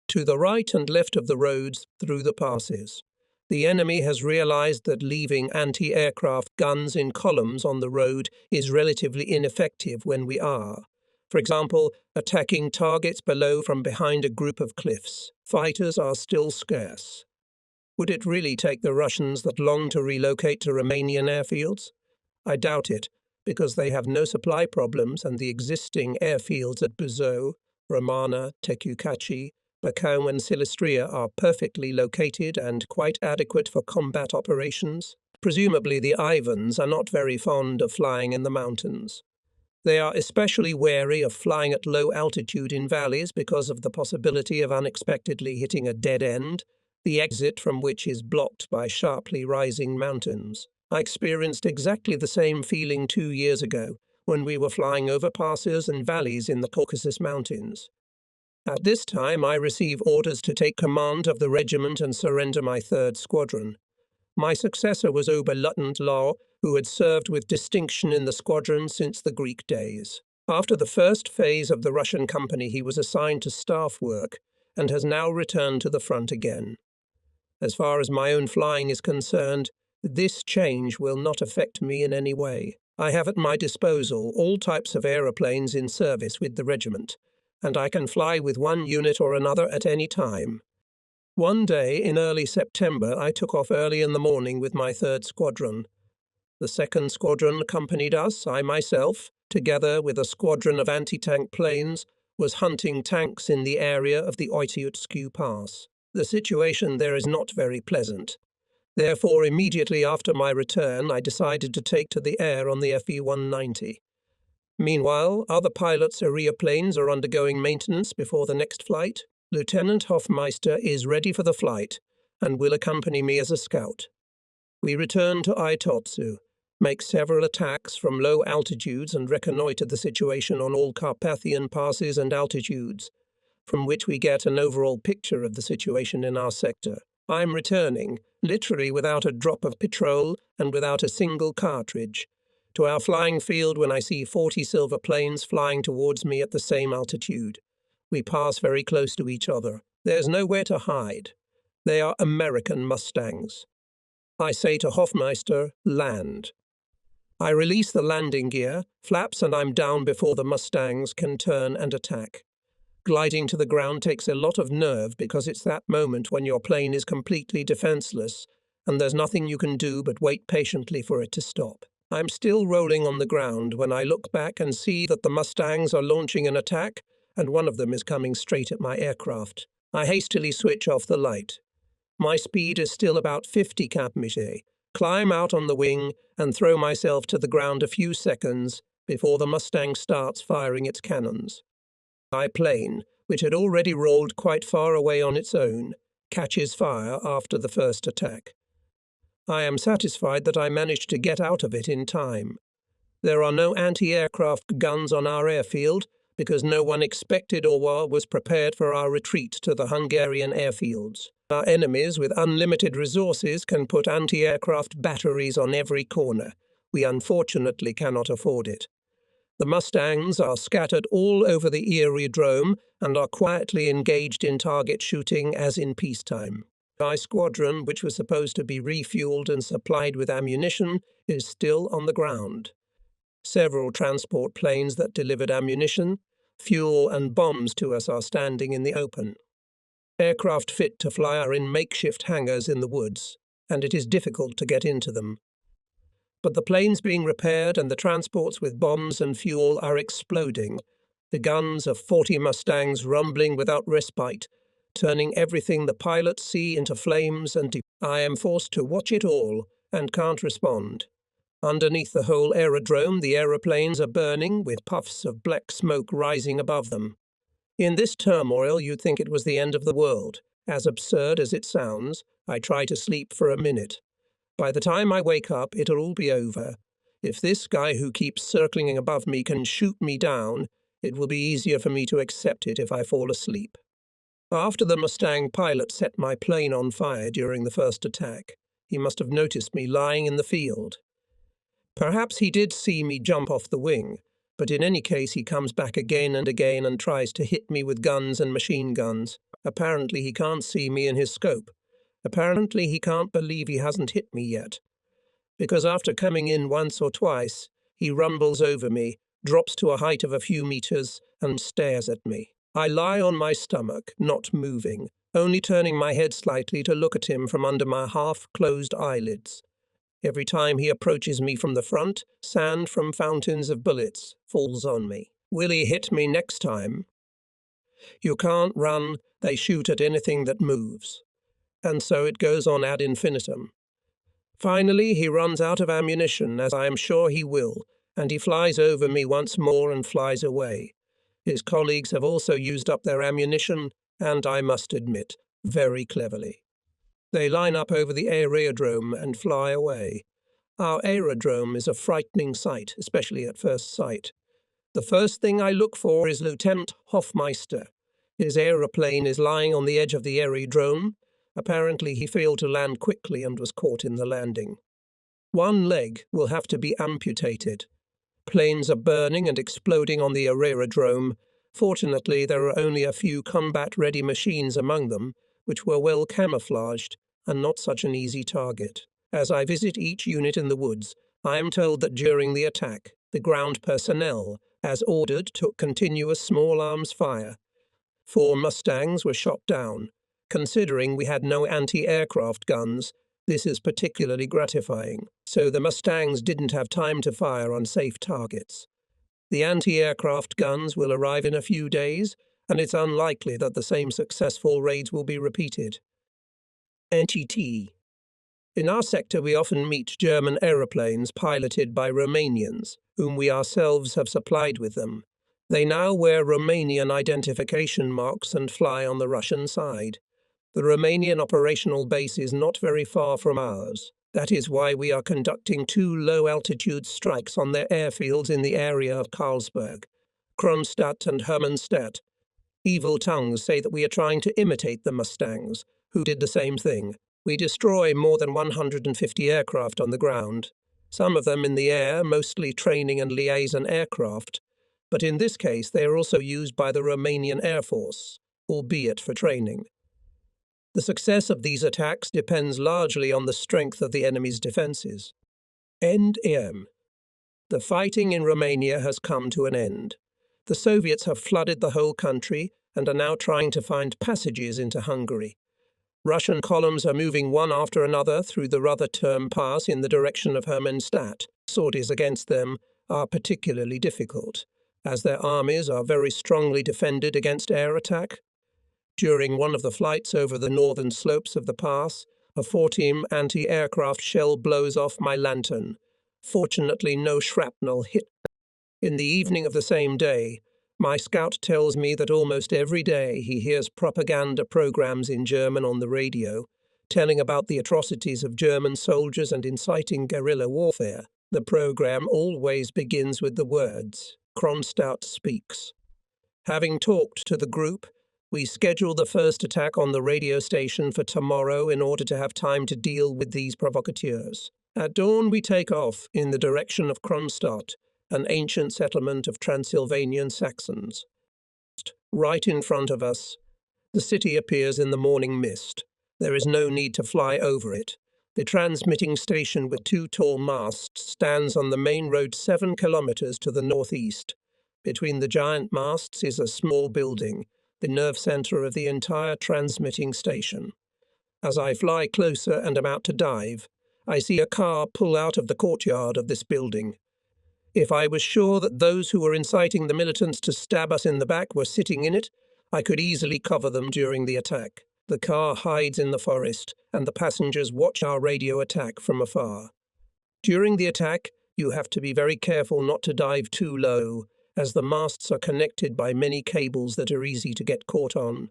to the right and left of the roads through the passes. The enemy has realized that leaving anti-aircraft guns in columns on the road is relatively ineffective when we are, for example, attacking targets below from behind a group of cliffs. Fighters are still scarce. Would it really take the Russians that long to relocate to Romanian airfields? I doubt it, because they have no supply problems and the existing airfields at Buzău, Romana, Tecucaci, Bacău and Silistria are perfectly located and quite adequate for combat operations. Presumably the Ivans are not very fond of flying in the mountains. They are especially wary of flying at low altitude in valleys because of the possibility of unexpectedly hitting a dead end, the exit from which is blocked by sharply rising mountains. I experienced exactly the same feeling 2 years ago when we were flying over passes and valleys in the Caucasus Mountains. At this time I received orders to take command of the regiment and surrender my 3rd Squadron. My successor was Oberleutnant Law, who had served with distinction in the squadron since the Greek days. After the first phase of the Russian company he was assigned to staff work and has now returned to the front again. As far as my own flying is concerned, this change will not affect me in any way. I have at my disposal all types of aeroplanes in service with the regiment, and I can fly with one unit or another at any time. One day in early September I took off early in the morning with my 3rd Squadron. The 2nd Squadron accompanied us. I myself, together with a squadron of anti-tank planes, was hunting tanks in the area of the Oitiutscu Pass. The situation there is not very pleasant. Therefore, immediately after my return, I decided to take to the air on the Fe-190. Meanwhile, other pilots' Aeroplanes are undergoing maintenance before the next flight. Lieutenant Hofmeister is ready for the flight and will accompany me as a scout. We return to Aitotsu, make several attacks from low altitudes and reconnoitre the situation on all Carpathian passes and altitudes, from which we get an overall picture of the situation in our sector. I'm returning, literally without a drop of petrol and without a single cartridge, to our flying field when I see 40 silver planes flying towards me at the same altitude. We pass very close to each other. There's nowhere to hide. They are American Mustangs. I say to Hofmeister, land. I release the landing gear, flaps, and I'm down before the Mustangs can turn and attack. Gliding to the ground takes a lot of nerve because it's that moment when your plane is completely defenseless and there's nothing you can do but wait patiently for it to stop. I'm still rolling on the ground when I look back and see that the Mustangs are launching an attack and one of them is coming straight at my aircraft. I hastily switch off the light. My speed is still about 50 km/h, climb out on the wing and throw myself to the ground a few seconds before the Mustang starts firing its cannons. My plane, which had already rolled quite far away on its own, catches fire after the first attack. I am satisfied that I managed to get out of it in time. There are no anti-aircraft guns on our airfield because no one expected or was prepared for our retreat to the Hungarian airfields. Our enemies with unlimited resources can put anti-aircraft batteries on every corner. We unfortunately cannot afford it. The Mustangs are scattered all over the aerodrome and are quietly engaged in target shooting as in peacetime. Our squadron, which was supposed to be refueled and supplied with ammunition, is still on the ground. Several transport planes that delivered ammunition, fuel and bombs to us are standing in the open. Aircraft fit to fly are in makeshift hangars in the woods, and it is difficult to get into them. But the planes being repaired and the transports with bombs and fuel are exploding, the guns of 40 Mustangs rumbling without respite, turning everything the pilots see into flames, and I am forced to watch it all and can't respond. Underneath the whole aerodrome, the aeroplanes are burning, with puffs of black smoke rising above them. In this turmoil, you'd think it was the end of the world. As absurd as it sounds, I try to sleep for a minute. By the time I wake up, it'll all be over. If this guy who keeps circling above me can shoot me down, it will be easier for me to accept it if I fall asleep. After the Mustang pilot set my plane on fire during the first attack, he must have noticed me lying in the field. Perhaps he did see me jump off the wing, but in any case he comes back again and tries to hit me with guns and machine guns. Apparently he can't see me in his scope. Apparently he can't believe he hasn't hit me yet. Because after coming in once or twice, he rumbles over me, drops to a height of a few meters, and stares at me. I lie on my stomach, not moving, only turning my head slightly to look at him from under my half-closed eyelids. Every time he approaches me from the front, sand from fountains of bullets falls on me. Will he hit me next time? You can't run, they shoot at anything that moves. And so it goes on ad infinitum. Finally, he runs out of ammunition, as I am sure he will, and he flies over me once more and flies away. His colleagues have also used up their ammunition, and I must admit, very cleverly. They line up over the aerodrome and fly away. Our aerodrome is a frightening sight, especially at first sight. The first thing I look for is Lieutenant Hofmeister. His aeroplane is lying on the edge of the aerodrome. Apparently he failed to land quickly and was caught in the landing. One leg will have to be amputated. Planes are burning and exploding on the aerodrome. Fortunately, there are only a few combat-ready machines among them, which were well camouflaged and not such an easy target. As I visit each unit in the woods, I am told that during the attack, the ground personnel, as ordered, took continuous small arms fire. 4 Mustangs were shot down. Considering we had no anti-aircraft guns, this is particularly gratifying, so the Mustangs didn't have time to fire on safe targets. The anti-aircraft guns will arrive in a few days, and it's unlikely that the same successful raids will be repeated. NTT. In our sector we often meet German aeroplanes piloted by Romanians, whom we ourselves have supplied with them. They now wear Romanian identification marks and fly on the Russian side. The Romanian operational base is not very far from ours. That is why we are conducting 2 low-altitude strikes on their airfields in the area of Carlsberg, Kronstadt and Hermannstadt. Evil tongues say that we are trying to imitate the Mustangs, who did the same thing. We destroy more than 150 aircraft on the ground, some of them in the air, mostly training and liaison aircraft, but in this case they are also used by the Romanian Air Force, albeit for training. The success of these attacks depends largely on the strength of the enemy's defences. End. The fighting in Romania has come to an end. The Soviets have flooded the whole country and are now trying to find passages into Hungary. Russian columns are moving one after another through the Rotherterm Pass in the direction of Hermannstadt. Sorties against them are particularly difficult, as their armies are very strongly defended against air attack. During one of the flights over the northern slopes of the pass, a 14 anti-aircraft shell blows off my lantern. Fortunately, no shrapnel hit. In the evening of the same day, My scout tells me that almost every day he hears propaganda programs in German on the radio, telling about the atrocities of German soldiers and inciting guerrilla warfare. The program always begins with the words, "Kronstadt speaks." Having talked to the group, we schedule the first attack on the radio station for tomorrow in order to have time to deal with these provocateurs. At dawn, we take off in the direction of Kronstadt, an ancient settlement of Transylvanian Saxons. Right in front of us, the city appears in the morning mist. There is no need to fly over it. The transmitting station with two tall masts stands on the main road 7 kilometers to the northeast. Between the giant masts is a small building, the nerve center of the entire transmitting station. As I fly closer and am about to dive, I see a car pull out of the courtyard of this building. If I was sure that those who were inciting the militants to stab us in the back were sitting in it, I could easily cover them during the attack. The car hides in the forest, and the passengers watch our radio attack from afar. During the attack, you have to be very careful not to dive too low, as the masts are connected by many cables that are easy to get caught on.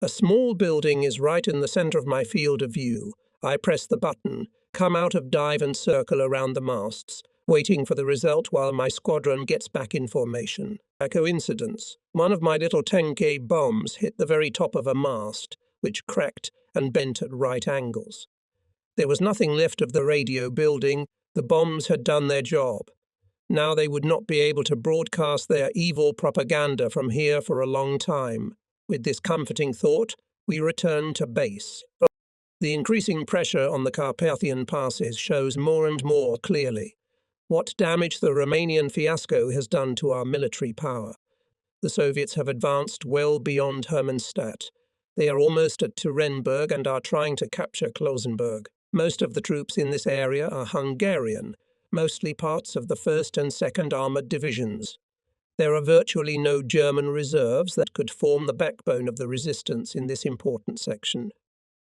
A small building is right in the center of my field of view. I press the button, come out of dive and circle around the masts, waiting for the result while my squadron gets back in formation. A coincidence. One of my little 10K bombs hit the very top of a mast, which cracked and bent at right angles. There was nothing left of the radio building. The bombs had done their job. Now they would not be able to broadcast their evil propaganda from here for a long time. With this comforting thought, we return to base. The increasing pressure on the Carpathian passes shows more and more clearly what damage the Romanian fiasco has done to our military power. The Soviets have advanced well beyond Hermannstadt. They are almost at Turenberg and are trying to capture Klausenburg. Most of the troops in this area are Hungarian, mostly parts of the 1st and 2nd Armoured Divisions. There are virtually no German reserves that could form the backbone of the resistance in this important section.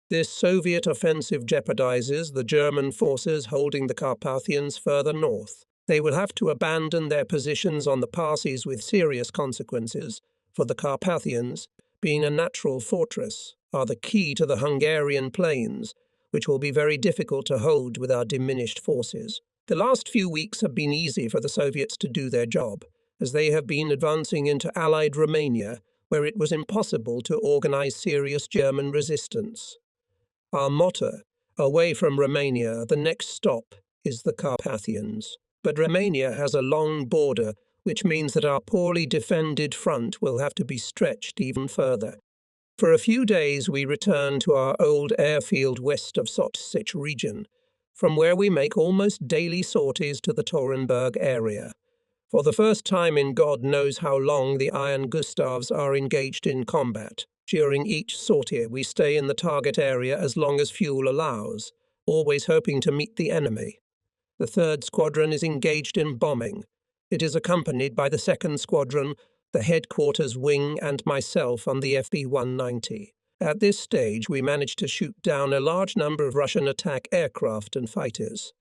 This Soviet offensive jeopardizes the German forces holding the Carpathians further north. They will have to abandon their positions on the passes with serious consequences, for the Carpathians, being a natural fortress, are the key to the Hungarian plains, which will be very difficult to hold with our diminished forces. The last few weeks have been easy for the Soviets to do their job, as they have been advancing into Allied Romania, where it was impossible to organize serious German resistance. Our motto, away from Romania, the next stop is the Carpathians. But Romania has a long border, which means that our poorly defended front will have to be stretched even further. For a few days we return to our old airfield west of Sotsich region, from where we make almost daily sorties to the Turenberg area. For the first time in God knows how long, the Iron Gustavs are engaged in combat. During each sortie, we stay in the target area as long as fuel allows, always hoping to meet the enemy. The 3rd Squadron is engaged in bombing. It is accompanied by the 2nd Squadron, the headquarters wing, and myself on the FB-190. At this stage, we manage to shoot down a large number of Russian attack aircraft and fighters.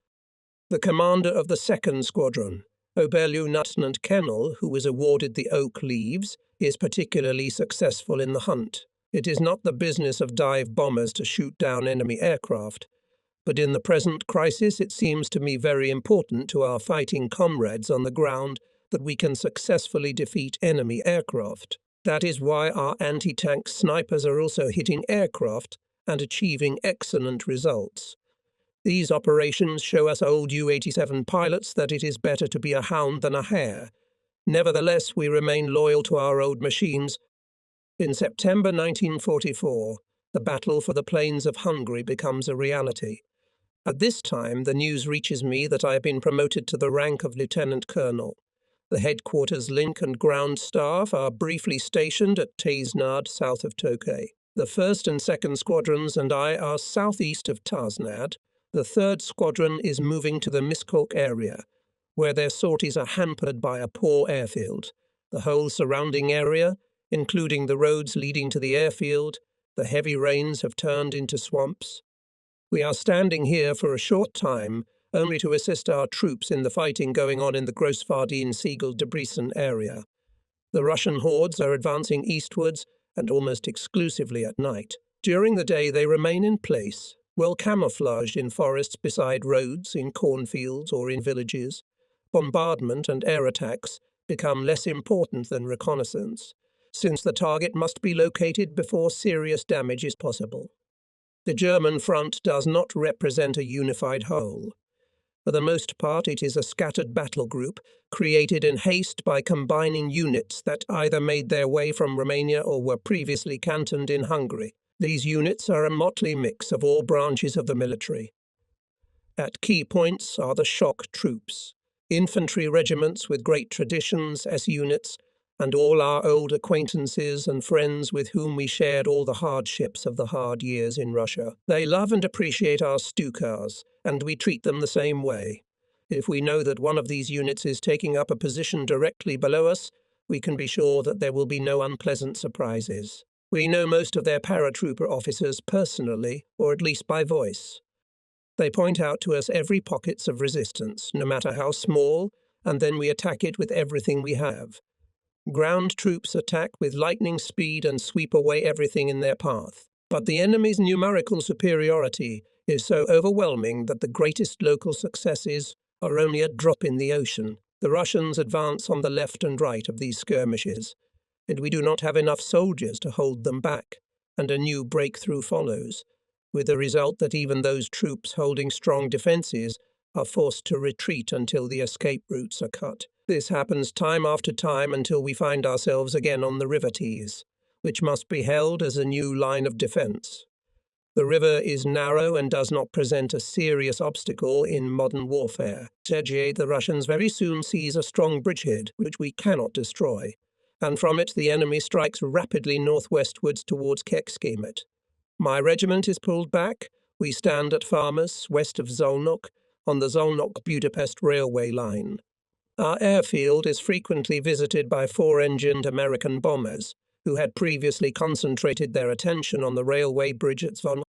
The commander of the 2nd Squadron, Oberleutnant Kennel, who was awarded the Oak Leaves, is particularly successful in the hunt. It is not the business of dive bombers to shoot down enemy aircraft, but in the present crisis it seems to me very important to our fighting comrades on the ground that we can successfully defeat enemy aircraft. That is why our anti-tank snipers are also hitting aircraft and achieving excellent results. These operations show us old U-87 pilots that it is better to be a hound than a hare. Nevertheless, we remain loyal to our old machines. In September 1944, the battle for the plains of Hungary becomes a reality. At this time, the news reaches me that I have been promoted to the rank of lieutenant colonel. The headquarters link and ground staff are briefly stationed at Tasnad, south of Tokay. The 1st and 2nd Squadrons and I are southeast of Tasnad. The 3rd Squadron is moving to the Miskolc area, where their sorties are hampered by a poor airfield. The whole surrounding area, including the roads leading to the airfield, the heavy rains have turned into swamps. We are standing here for a short time, only to assist our troops in the fighting going on in the Grossfardin-Siegel-Debrecen area. The Russian hordes are advancing eastwards and almost exclusively at night. During the day they remain in place, well camouflaged in forests beside roads, in cornfields or in villages. Bombardment and air attacks become less important than reconnaissance, since the target must be located before serious damage is possible. The German front does not represent a unified whole. For the most part, it is a scattered battle group created in haste by combining units that either made their way from Romania or were previously cantoned in Hungary. These units are a motley mix of all branches of the military. At key points are the shock troops, infantry regiments with great traditions as units, and all our old acquaintances and friends with whom we shared all the hardships of the hard years in Russia. They love and appreciate our Stukars, and we treat them the same way. If we know that one of these units is taking up a position directly below us, we can be sure that there will be no unpleasant surprises. We know most of their paratrooper officers personally, or at least by voice. They point out to us every pocket of resistance, no matter how small, and then we attack it with everything we have. Ground troops attack with lightning speed and sweep away everything in their path. But the enemy's numerical superiority is so overwhelming that the greatest local successes are only a drop in the ocean. The Russians advance on the left and right of these skirmishes, and we do not have enough soldiers to hold them back, and a new breakthrough follows, with the result that even those troops holding strong defences are forced to retreat until the escape routes are cut. This happens time after time until we find ourselves again on the river Tees, which must be held as a new line of defence. The river is narrow and does not present a serious obstacle in modern warfare. The Russians very soon seize a strong bridgehead, which we cannot destroy, and from it the enemy strikes rapidly northwestwards towards Kecskemét. My regiment is pulled back. We stand at Farmas, west of Szolnok, on the Szolnok-Budapest railway line. Our airfield is frequently visited by four-engined American bombers, who had previously concentrated their attention on the railway bridge at Szolnok.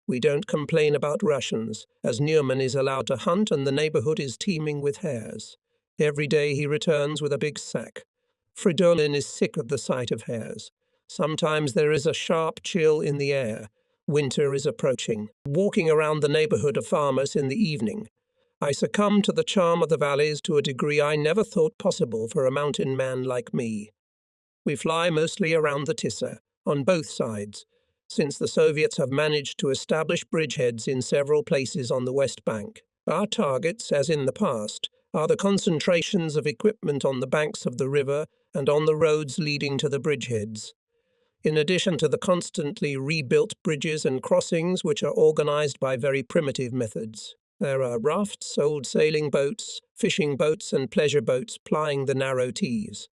We don't complain about Russians, as Neumann is allowed to hunt and the neighbourhood is teeming with hares. Every day he returns with a big sack. Fridolin is sick of the sight of hares. Sometimes there is a sharp chill in the air. Winter is approaching. Walking around the neighbourhood of Farmers in the evening, I succumb to the charm of the valleys to a degree I never thought possible for a mountain man like me. We fly mostly around the Tisa, on both sides, since the Soviets have managed to establish bridgeheads in several places on the west bank. Our targets, as in the past, are the concentrations of equipment on the banks of the river and on the roads leading to the bridgeheads. In addition to the constantly rebuilt bridges and crossings which are organized by very primitive methods, there are rafts, old sailing boats, fishing boats and pleasure boats plying the narrow Tees.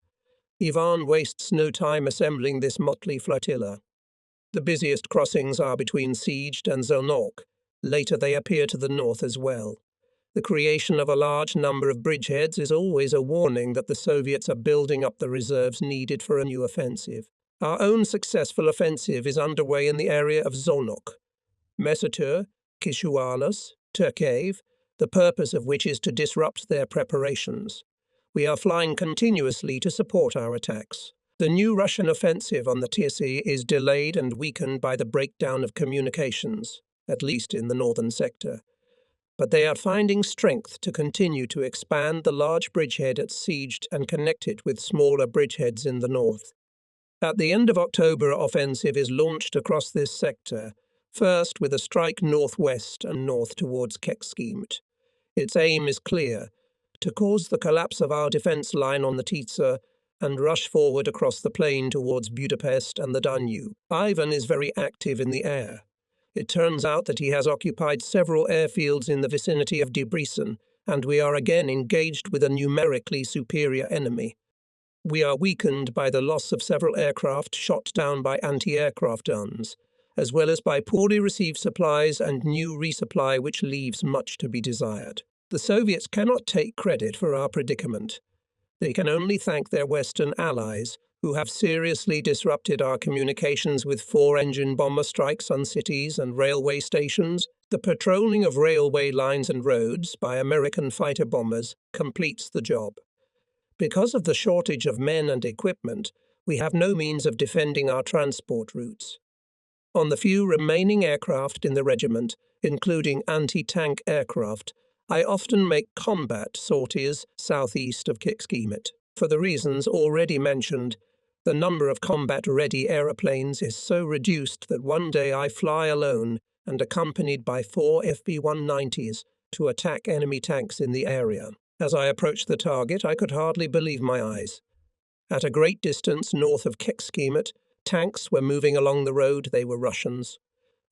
Ivan wastes no time assembling this motley flotilla. The busiest crossings are between Sieged and Szolnok. Later they appear to the north as well. The creation of a large number of bridgeheads is always a warning that the Soviets are building up the reserves needed for a new offensive. Our own successful offensive is underway in the area of Szolnok, Mesatur, Kishualas, Turkev, the purpose of which is to disrupt their preparations. We are flying continuously to support our attacks. The new Russian offensive on the Tisi is delayed and weakened by the breakdown of communications, at least in the northern sector. But they are finding strength to continue to expand the large bridgehead at Sieged and connect it with smaller bridgeheads in the north. At the end of October, offensive is launched across this sector, first with a strike northwest and north towards Kecskemét. Its aim is clear: to cause the collapse of our defence line on the Tisa and rush forward across the plain towards Budapest and the Danube. Ivan is very active in the air. It turns out that he has occupied several airfields in the vicinity of Debrecen, and we are again engaged with a numerically superior enemy. We are weakened by the loss of several aircraft shot down by anti-aircraft guns, as well as by poorly received supplies and new resupply which leaves much to be desired. The Soviets cannot take credit for our predicament. They can only thank their Western allies, who have seriously disrupted our communications with four-engine bomber strikes on cities and railway stations. The patrolling of railway lines and roads by American fighter bombers completes the job. Because of the shortage of men and equipment, we have no means of defending our transport routes. On the few remaining aircraft in the regiment, including anti-tank aircraft, I often make combat sorties southeast of Kikskimet. For the reasons already mentioned, the number of combat-ready aeroplanes is so reduced that one day I fly alone and accompanied by 4 FB-190s to attack enemy tanks in the area. As I approached the target, I could hardly believe my eyes. At a great distance north of Kikskimet, tanks were moving along the road. They were Russians.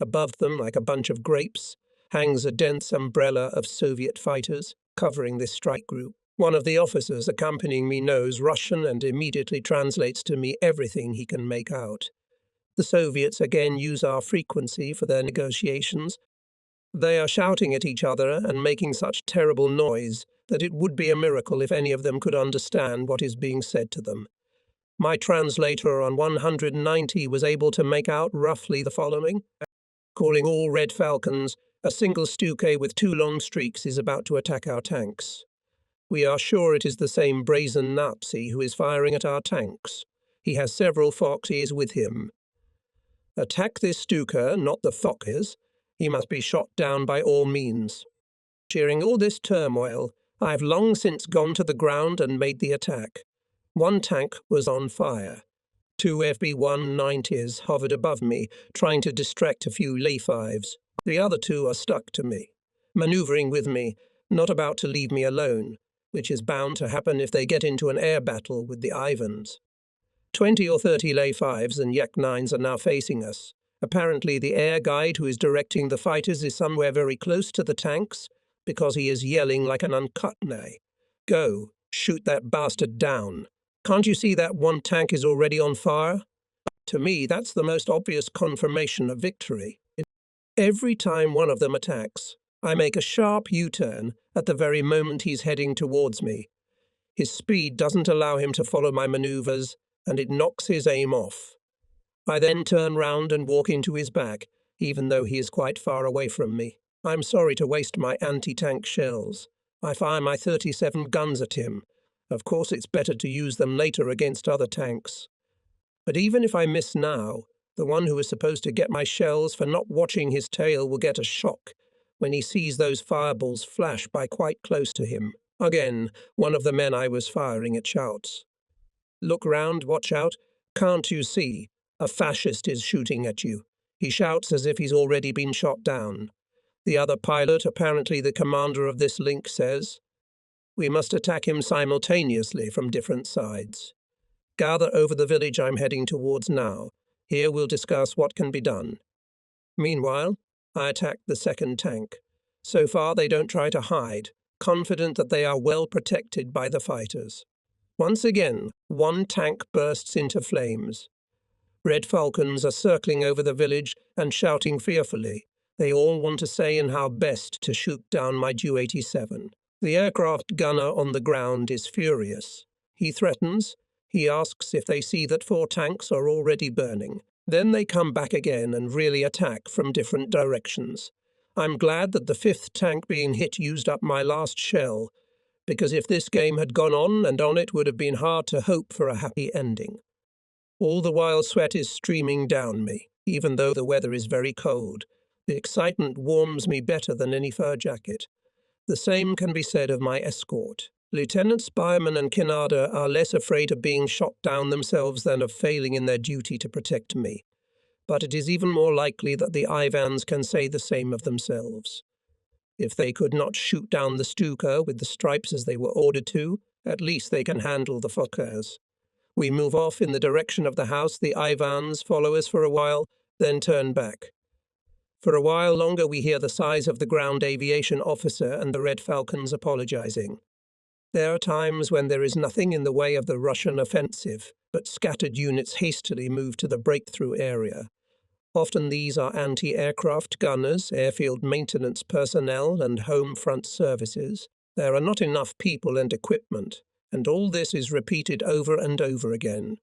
Above them, like a bunch of grapes, hangs a dense umbrella of Soviet fighters covering this strike group. One of the officers accompanying me knows Russian and immediately translates to me everything he can make out. The Soviets again use our frequency for their negotiations. They are shouting at each other and making such terrible noise that it would be a miracle if any of them could understand what is being said to them. My translator on 190 was able to make out roughly the following. Calling all Red Falcons, a single Stuka with 2 long streaks is about to attack our tanks. We are sure it is the same brazen Nazi who is firing at our tanks. He has several Foxes with him. Attack this Stuka, not the Fokkers. He must be shot down by all means. During all this turmoil, I have long since gone to the ground and made the attack. One tank was on fire. 2 FB-190s hovered above me, trying to distract a few Lay-5s. The other 2 are stuck to me, maneuvering with me, not about to leave me alone, which is bound to happen if they get into an air battle with the Ivans. 20 or 30 Lay-5s and Yak-9s are now facing us. Apparently the air guide who is directing the fighters is somewhere very close to the tanks because he is yelling like an uncut nay. Go, shoot that bastard down. Can't you see that one tank is already on fire? To me, that's the most obvious confirmation of victory. Every time one of them attacks, I make a sharp U-turn at the very moment he's heading towards me. His speed doesn't allow him to follow my maneuvers, and it knocks his aim off. I then turn round and walk into his back, even though he is quite far away from me. I'm sorry to waste my anti-tank shells. I fire my 37 guns at him. Of course, it's better to use them later against other tanks. But even if I miss now, the one who is supposed to get my shells for not watching his tail will get a shock when he sees those fireballs flash by quite close to him. Again, one of the men I was firing at shouts. Look round, watch out. Can't you see? A fascist is shooting at you. He shouts as if he's already been shot down. The other pilot, apparently the commander of this link, says, we must attack him simultaneously from different sides. Gather over the village I'm heading towards now. Here we'll discuss what can be done. Meanwhile, I attack the second tank. So far they don't try to hide, confident that they are well protected by the fighters. Once again, one tank bursts into flames. Red Falcons are circling over the village and shouting fearfully. They all want to say in how best to shoot down my Ju-87. The aircraft gunner on the ground is furious. He threatens. He asks if they see that 4 tanks are already burning. Then they come back again and really attack from different directions. I'm glad that the 5th tank being hit used up my last shell, because if this game had gone on and on it would have been hard to hope for a happy ending. All the while sweat is streaming down me, even though the weather is very cold. The excitement warms me better than any fur jacket. The same can be said of my escort. Lieutenants Byerman and Kinada are less afraid of being shot down themselves than of failing in their duty to protect me. But it is even more likely that the Ivans can say the same of themselves. If they could not shoot down the Stuka with the stripes as they were ordered to, at least they can handle the Fokkers. We move off in the direction of the house. The Ivans follow us for a while, then turn back. For a while longer we hear the sighs of the ground aviation officer and the Red Falcons apologizing. There are times when there is nothing in the way of the Russian offensive, but scattered units hastily move to the breakthrough area. Often these are anti-aircraft gunners, airfield maintenance personnel, and home front services. There are not enough people and equipment, and all this is repeated over and over again.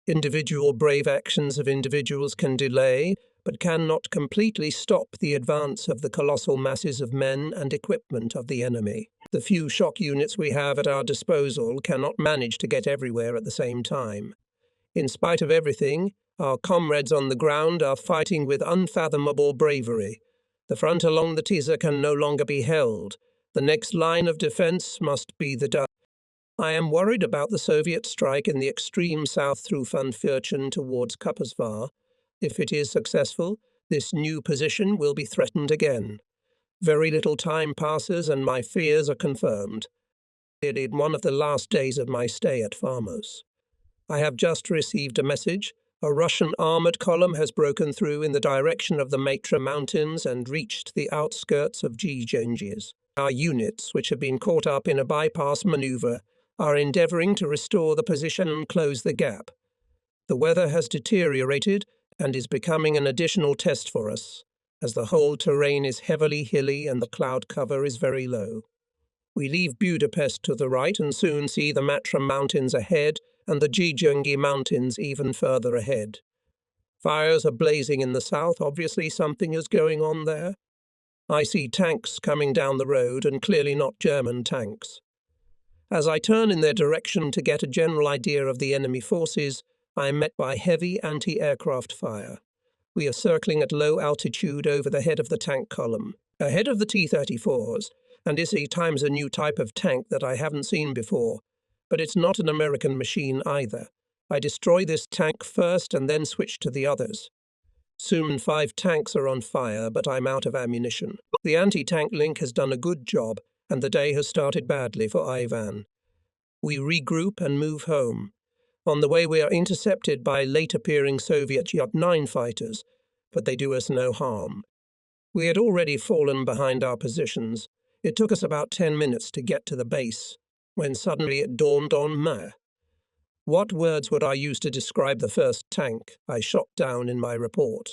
Individual brave actions of individuals can delay, but cannot completely stop the advance of the colossal masses of men and equipment of the enemy. The few shock units we have at our disposal cannot manage to get everywhere at the same time. In spite of everything, our comrades on the ground are fighting with unfathomable bravery. The front along the Tisza can no longer be held. The next line of defense must be the Dutch. I am worried about the Soviet strike in the extreme south through Pfannenfürchen towards Kuppersvaar. If it is successful, this new position will be threatened again. Very little time passes and my fears are confirmed. It is one of the last days of my stay at Farmers. I have just received a message. A Russian armoured column has broken through in the direction of the Matra Mountains and reached the outskirts of Ggenges. Our units, which have been caught up in a bypass manoeuvre, are endeavouring to restore the position and close the gap. The weather has deteriorated and is becoming an additional test for us, as the whole terrain is heavily hilly and the cloud cover is very low. We leave Budapest to the right and soon see the Matra Mountains ahead and the Ggengi Mountains even further ahead. Fires are blazing in the south. Obviously something is going on there. I see tanks coming down the road and clearly not German tanks. As I turn in their direction to get a general idea of the enemy forces, I am met by heavy anti-aircraft fire. We are circling at low altitude over the head of the tank column, ahead of the T-34s, and is times a new type of tank that I haven't seen before. But it's not an American machine either. I destroy this tank first and then switch to the others. Soon 5 tanks are on fire, but I'm out of ammunition. The anti-tank link has done a good job, and the day has started badly for Ivan. We regroup and move home. On the way we are intercepted by late-appearing Soviet J-9 fighters, but they do us no harm. We had already fallen behind our positions. It took us about 10 minutes to get to the base, when suddenly it dawned on me. What words would I use to describe the first tank I shot down in my report?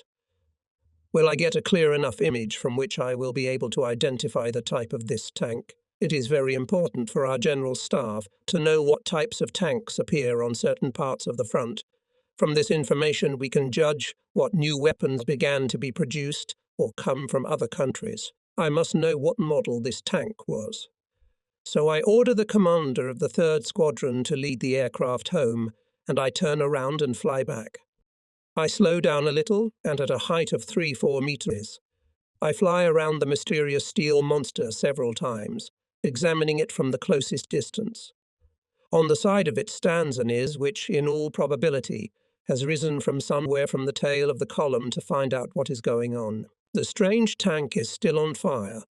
Will I get a clear enough image from which I will be able to identify the type of this tank? It is very important for our general staff to know what types of tanks appear on certain parts of the front. From this information we can judge what new weapons began to be produced or come from other countries. I must know what model this tank was. So I order the commander of the 3rd Squadron to lead the aircraft home, and I turn around and fly back. I slow down a little, and at a height of 3-4 meters, I fly around the mysterious steel monster several times, examining it from the closest distance. On the side of it stands an is which, in all probability, has risen from somewhere from the tail of the column to find out what is going on. The strange tank is still on fire.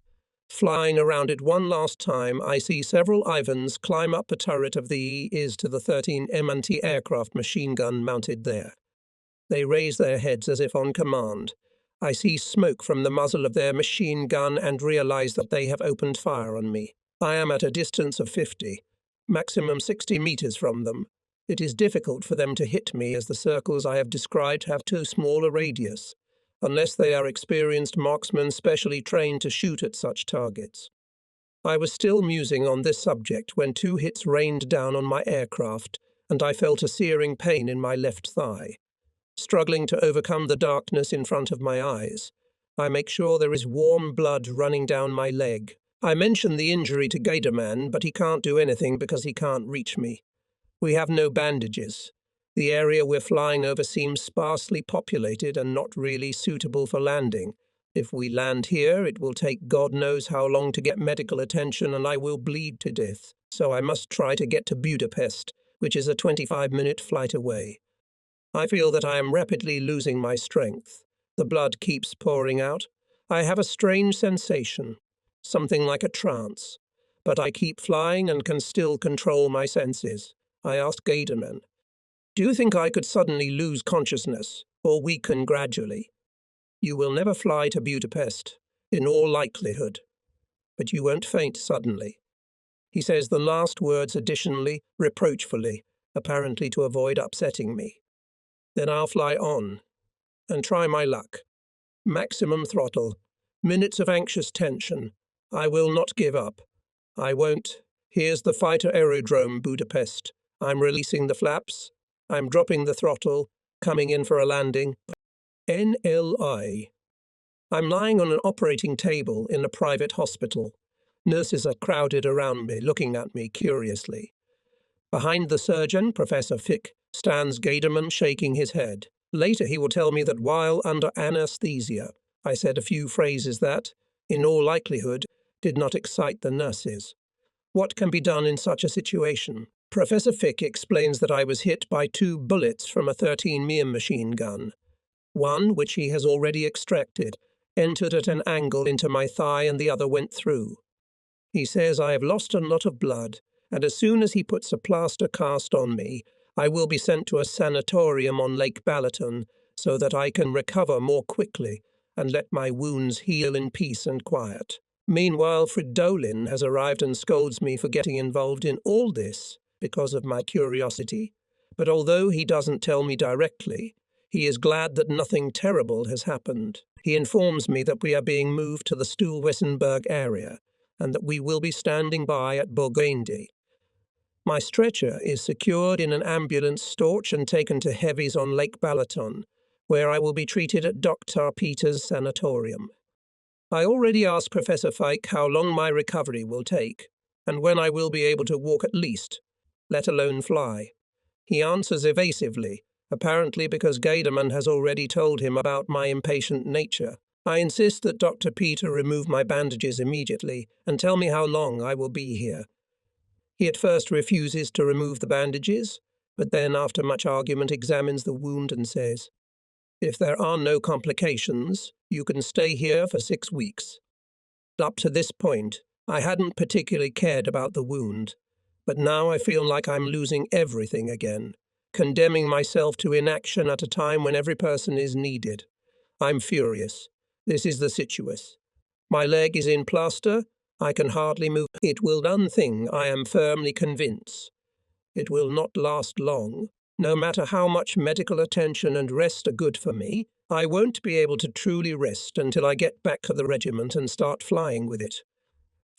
Flying around it one last time, I see several Ivans climb up the turret of the is to the 13M anti-aircraft machine gun mounted there. They raise their heads as if on command. I see smoke from the muzzle of their machine gun and realize that they have opened fire on me. I am at a distance of 50, maximum 60 meters from them. It is difficult for them to hit me as the circles I have described have too small a radius, unless they are experienced marksmen specially trained to shoot at such targets. I was still musing on this subject when 2 hits rained down on my aircraft, and I felt a searing pain in my left thigh. Struggling to overcome the darkness in front of my eyes, I make sure there is warm blood running down my leg. I mention the injury to Gatorman, but he can't do anything because he can't reach me. We have no bandages. The area we're flying over seems sparsely populated and not really suitable for landing. If we land here, it will take God knows how long to get medical attention and I will bleed to death. So I must try to get to Budapest, which is a 25-minute flight away. I feel that I am rapidly losing my strength. The blood keeps pouring out. I have a strange sensation, something like a trance. But I keep flying and can still control my senses. I ask Gatorman, "Do you think I could suddenly lose consciousness, or weaken gradually? You will never fly to Budapest, in all likelihood, but you won't faint suddenly." He says the last words additionally, reproachfully, apparently to avoid upsetting me. Then I'll fly on, and try my luck. Maximum throttle, minutes of anxious tension. I will not give up. I won't. Here's the fighter aerodrome, Budapest. I'm releasing the flaps. I'm dropping the throttle, coming in for a landing. NLI. I'm lying on an operating table in a private hospital. Nurses are crowded around me, looking at me curiously. Behind the surgeon, Professor Fick, stands Gaderman shaking his head. Later he will tell me that while under anesthesia, I said a few phrases that, in all likelihood, did not excite the nurses. What can be done in such a situation? Professor Fick explains that I was hit by 2 bullets from a 13mm machine gun. One, which he has already extracted, entered at an angle into my thigh and the other went through. He says I have lost a lot of blood, and as soon as he puts a plaster cast on me, I will be sent to a sanatorium on Lake Balaton so that I can recover more quickly and let my wounds heal in peace and quiet. Meanwhile, Fridolin has arrived and scolds me for getting involved in all this because of my curiosity. But although he doesn't tell me directly, he is glad that nothing terrible has happened. He informs me that we are being moved to the Stuhl-Wessenberg area and that we will be standing by at Burgundy. My stretcher is secured in an ambulance storch and taken to Heavies on Lake Balaton, where I will be treated at Dr. Peters' sanatorium. I already asked Professor Fike how long my recovery will take, and when I will be able to walk at least, let alone fly. He answers evasively, apparently because Gaderman has already told him about my impatient nature. I insist that Dr. Peter remove my bandages immediately and tell me how long I will be here. He at first refuses to remove the bandages, but then after much argument examines the wound and says, "If there are no complications, you can stay here for 6 weeks." Up to this point, I hadn't particularly cared about the wound, but now I feel like I'm losing everything again, condemning myself to inaction at a time when every person is needed. I'm furious. This is the situus. My leg is in plaster. I can hardly move. It will do one thing, I am firmly convinced. It will not last long. No matter how much medical attention and rest are good for me, I won't be able to truly rest until I get back to the regiment and start flying with it.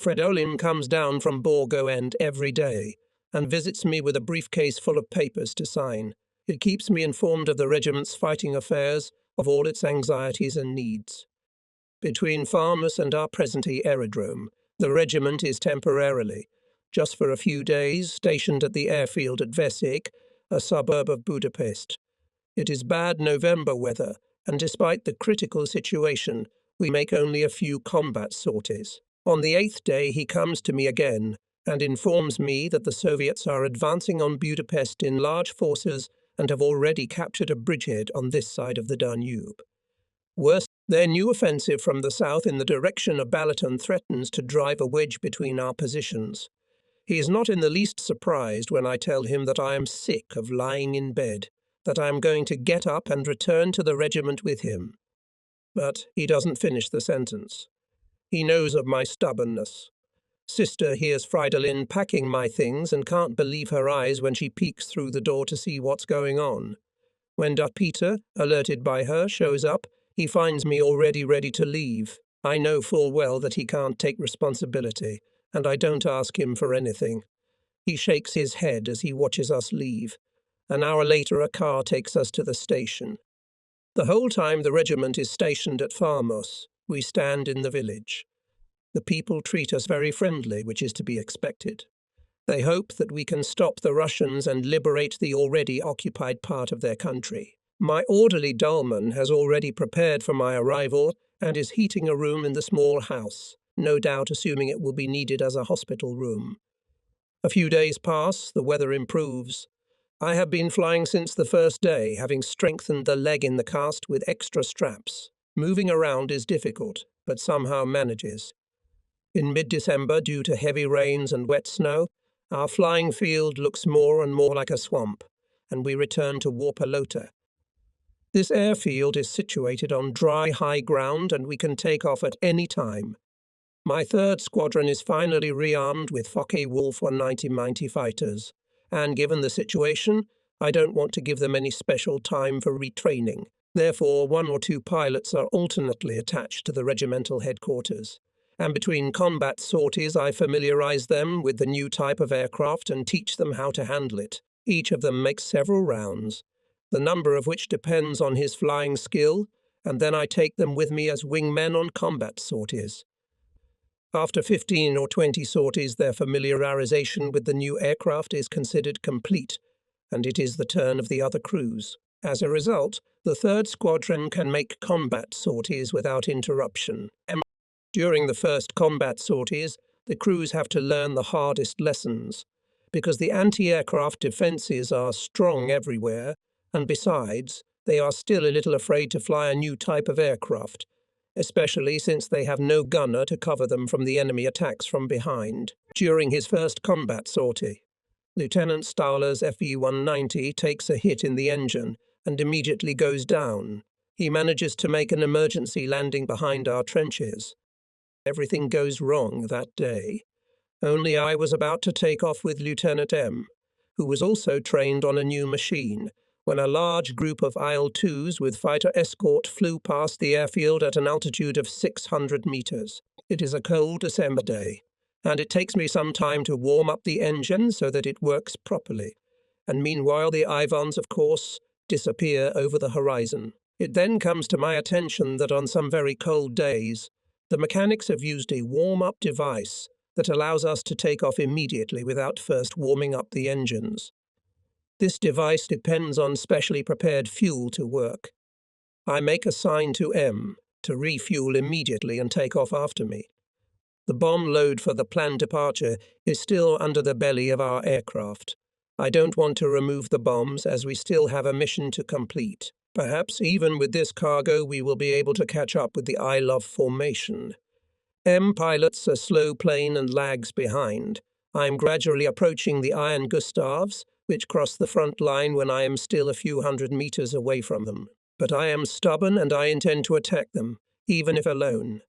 Fridolin comes down from Borgo End every day and visits me with a briefcase full of papers to sign. It keeps me informed of the regiment's fighting affairs, of all its anxieties and needs. Between Farmers and our present aerodrome, the regiment is temporarily, just for a few days, stationed at the airfield at Vesik, a suburb of Budapest. It is bad November weather, and despite the critical situation, we make only a few combat sorties. On the 8th day he comes to me again and informs me that the Soviets are advancing on Budapest in large forces and have already captured a bridgehead on this side of the Danube. Worse, their new offensive from the south in the direction of Balaton threatens to drive a wedge between our positions. He is not in the least surprised when I tell him that I am sick of lying in bed, that I am going to get up and return to the regiment with him. But he doesn't finish the sentence. He knows of my stubbornness. Sister hears Fridolin packing my things and can't believe her eyes when she peeks through the door to see what's going on. When Dr. Peter, alerted by her, shows up, he finds me already ready to leave. I know full well that he can't take responsibility, and I don't ask him for anything. He shakes his head as he watches us leave. An hour later, a car takes us to the station. The whole time the regiment is stationed at Farmos, we stand in the village. The people treat us very friendly, which is to be expected. They hope that we can stop the Russians and liberate the already occupied part of their country. My orderly Dahlman has already prepared for my arrival and is heating a room in the small house, no doubt assuming it will be needed as a hospital room. A few days pass, the weather improves. I have been flying since the first day, having strengthened the leg in the cast with extra straps. Moving around is difficult, but somehow manages. In mid-December, due to heavy rains and wet snow, our flying field looks more and more like a swamp, and we return to Warpalota. This airfield is situated on dry, high ground, and we can take off at any time. My 3rd Squadron is finally rearmed with Focke-Wulf 190 mighty fighters, and given the situation, I don't want to give them any special time for retraining. Therefore, 1 or 2 pilots are alternately attached to the regimental headquarters. And between combat sorties, I familiarize them with the new type of aircraft and teach them how to handle it. Each of them makes several rounds, the number of which depends on his flying skill, and then I take them with me as wingmen on combat sorties. After 15 or 20 sorties, their familiarization with the new aircraft is considered complete, and it is the turn of the other crews. As a result, the 3rd Squadron can make combat sorties without interruption. During the first combat sorties, the crews have to learn the hardest lessons, because the anti-aircraft defences are strong everywhere, and besides, they are still a little afraid to fly a new type of aircraft, especially since they have no gunner to cover them from the enemy attacks from behind. During his first combat sortie, Lieutenant Stowler's FE-190 takes a hit in the engine and immediately goes down. He manages to make an emergency landing behind our trenches. Everything goes wrong that day. Only I was about to take off with Lieutenant M, who was also trained on a new machine, when a large group of IL-2s with fighter escort flew past the airfield at an altitude of 600 meters. It is a cold December day, and it takes me some time to warm up the engine so that it works properly. And meanwhile, the Ivans, of course, disappear over the horizon. It then comes to my attention that on some very cold days, the mechanics have used a warm-up device that allows us to take off immediately without first warming up the engines. This device depends on specially prepared fuel to work. I make a sign to M to refuel immediately and take off after me. The bomb load for the planned departure is still under the belly of our aircraft. I don't want to remove the bombs as we still have a mission to complete. Perhaps even with this cargo we will be able to catch up with the I Love formation. M pilots a slow plane and lags behind. I am gradually approaching the Iron Gustavs, which cross the front line when I am still a few hundred meters away from them. But I am stubborn and I intend to attack them, even if alone.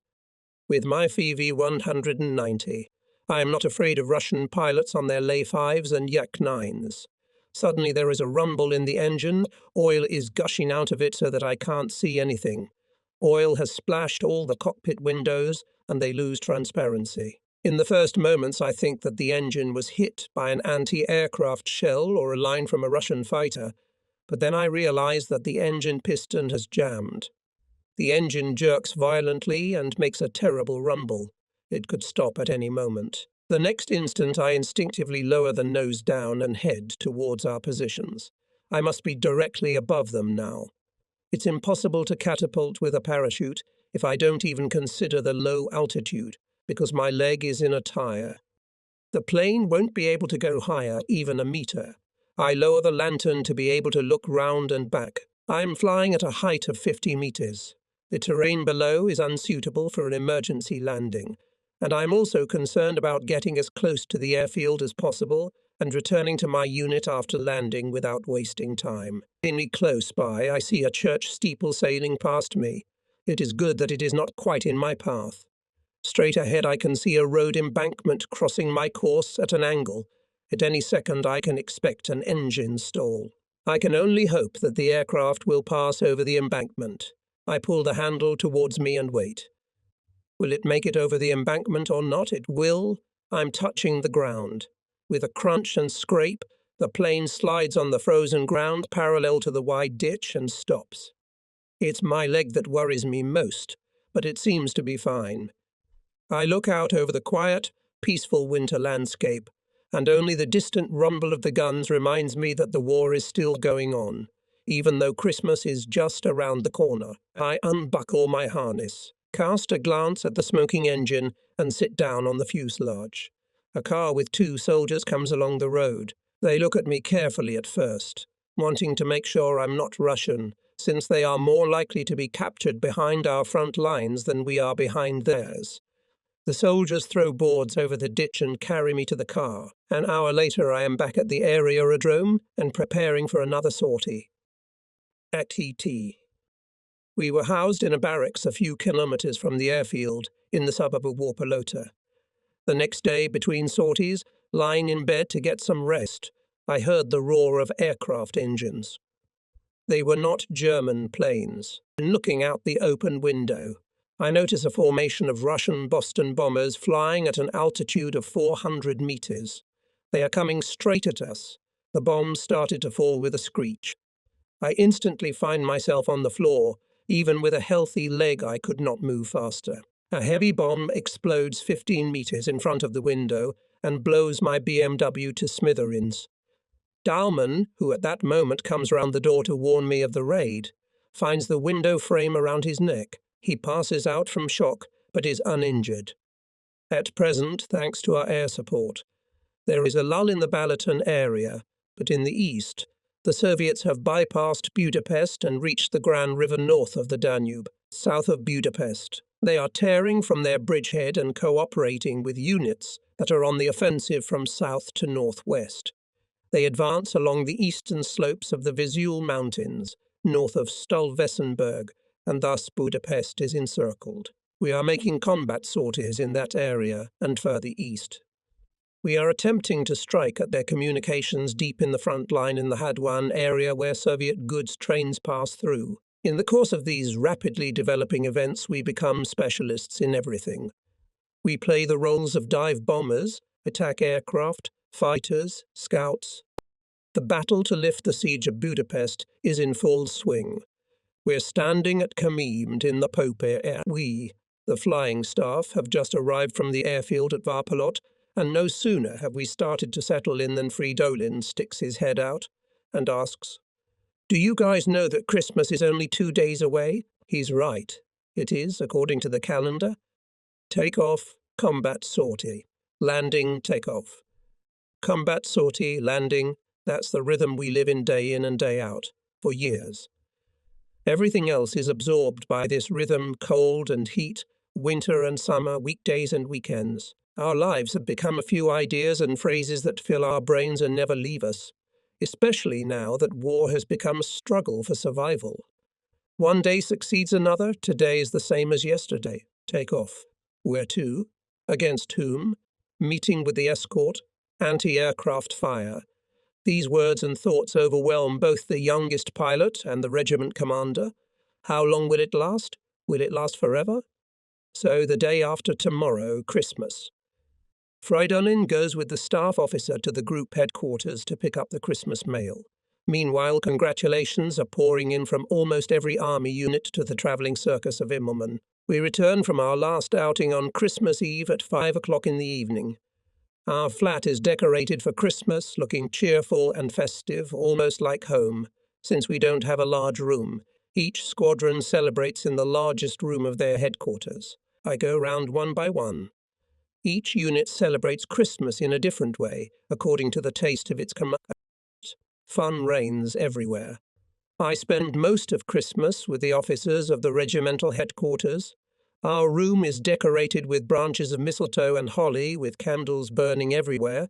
With my FV-190, I am not afraid of Russian pilots on their Lay-5s and Yak-9s. Suddenly there is a rumble in the engine, oil is gushing out of it so that I can't see anything. Oil has splashed all the cockpit windows and they lose transparency. In the first moments I think that the engine was hit by an anti-aircraft shell or a line from a Russian fighter, but then I realize that the engine piston has jammed. The engine jerks violently and makes a terrible rumble. It could stop at any moment. The next instant I instinctively lower the nose down and head towards our positions. I must be directly above them now. It's impossible to catapult with a parachute if I don't even consider the low altitude, because my leg is in a tire. The plane won't be able to go higher even a meter. I lower the lantern to be able to look round and back. I am flying at a height of 50 meters. The terrain below is unsuitable for an emergency landing, and I am also concerned about getting as close to the airfield as possible and returning to my unit after landing without wasting time. Really close by, I see a church steeple sailing past me. It is good that it is not quite in my path. Straight ahead I can see a road embankment crossing my course at an angle. At any second I can expect an engine stall. I can only hope that the aircraft will pass over the embankment. I pull the handle towards me and wait. Will it make it over the embankment or not? It will. I'm touching the ground. With a crunch and scrape, the plane slides on the frozen ground parallel to the wide ditch and stops. It's my leg that worries me most, but it seems to be fine. I look out over the quiet, peaceful winter landscape, and only the distant rumble of the guns reminds me that the war is still going on, even though Christmas is just around the corner. I unbuckle my harness, cast a glance at the smoking engine, and sit down on the fuselage. A car with 2 soldiers comes along the road. They look at me carefully at first, wanting to make sure I'm not Russian, since they are more likely to be captured behind our front lines than we are behind theirs. The soldiers throw boards over the ditch and carry me to the car. An hour later I am back at the aerodrome and preparing for another sortie. At TT. We were housed in a barracks a few kilometers from the airfield in the suburb of Warpolota. The next day, between sorties, lying in bed to get some rest, I heard the roar of aircraft engines. They were not German planes. Looking out the open window, I notice a formation of Russian Boston bombers flying at an altitude of 400 meters. They are coming straight at us. The bombs started to fall with a screech. I instantly find myself on the floor. Even with a healthy leg, I could not move faster. A heavy bomb explodes 15 meters in front of the window and blows my BMW to smithereens. Dowman, who at that moment comes round the door to warn me of the raid, finds the window frame around his neck. He passes out from shock, but is uninjured. At present, thanks to our air support, there is a lull in the Balaton area, but in the east, the Soviets have bypassed Budapest and reached the Gran River north of the Danube, south of Budapest. They are tearing from their bridgehead and cooperating with units that are on the offensive from south to northwest. They advance along the eastern slopes of the Vesuve Mountains, north of Stolvesenberg, and thus Budapest is encircled. We are making combat sorties in that area and further east. We are attempting to strike at their communications deep in the front line in the Hadwan area where Soviet goods trains pass through. In the course of these rapidly developing events, we become specialists in everything. We play the roles of dive bombers, attack aircraft, fighters, scouts. The battle to lift the siege of Budapest is in full swing. We're standing at Kamimed in the Pope Air. We, the flying staff, have just arrived from the airfield at Varpalot, and no sooner have we started to settle in than Fridolin sticks his head out and asks, "Do you guys know that Christmas is only 2 days away?" He's right. It is, according to the calendar. Take off, combat sortie. Landing, take off. Combat sortie, landing, that's the rhythm we live in and day out, for years. Everything else is absorbed by this rhythm, cold and heat, winter and summer, weekdays and weekends. Our lives have become a few ideas and phrases that fill our brains and never leave us, especially now that war has become a struggle for survival. One day succeeds another, today is the same as yesterday. Take off. Where to? Against whom? Meeting with the escort? Anti-aircraft fire. These words and thoughts overwhelm both the youngest pilot and the regiment commander. How long will it last? Will it last forever? So the day after tomorrow, Christmas. Fridolin goes with the staff officer to the group headquarters to pick up the Christmas mail. Meanwhile, congratulations are pouring in from almost every army unit to the travelling circus of Immelmann. We return from our last outing on Christmas Eve at 5 o'clock in the evening. Our flat is decorated for Christmas, looking cheerful and festive, almost like home. Since we don't have a large room, each squadron celebrates in the largest room of their headquarters. I go round one by one. Each unit celebrates Christmas in a different way, according to the taste of its command. Fun reigns everywhere. I spend most of Christmas with the officers of the regimental headquarters. Our room is decorated with branches of mistletoe and holly, with candles burning everywhere.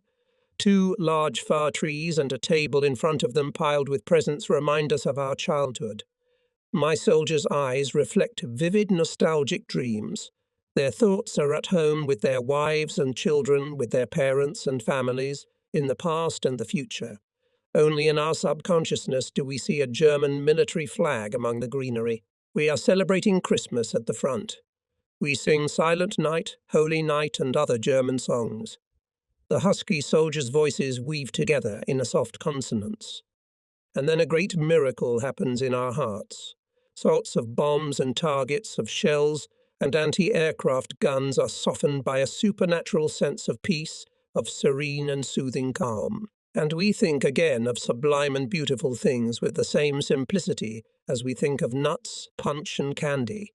2 large fir trees and a table in front of them piled with presents remind us of our childhood. My soldiers' eyes reflect vivid nostalgic dreams. Their thoughts are at home with their wives and children, with their parents and families, in the past and the future. Only in our subconsciousness do we see a German military flag among the greenery. We are celebrating Christmas at the front. We sing Silent Night, Holy Night, and other German songs. The husky soldiers' voices weave together in a soft consonance. And then a great miracle happens in our hearts. Salts of bombs and targets, of shells, and anti-aircraft guns are softened by a supernatural sense of peace, of serene and soothing calm. And we think again of sublime and beautiful things with the same simplicity as we think of nuts, punch, and candy.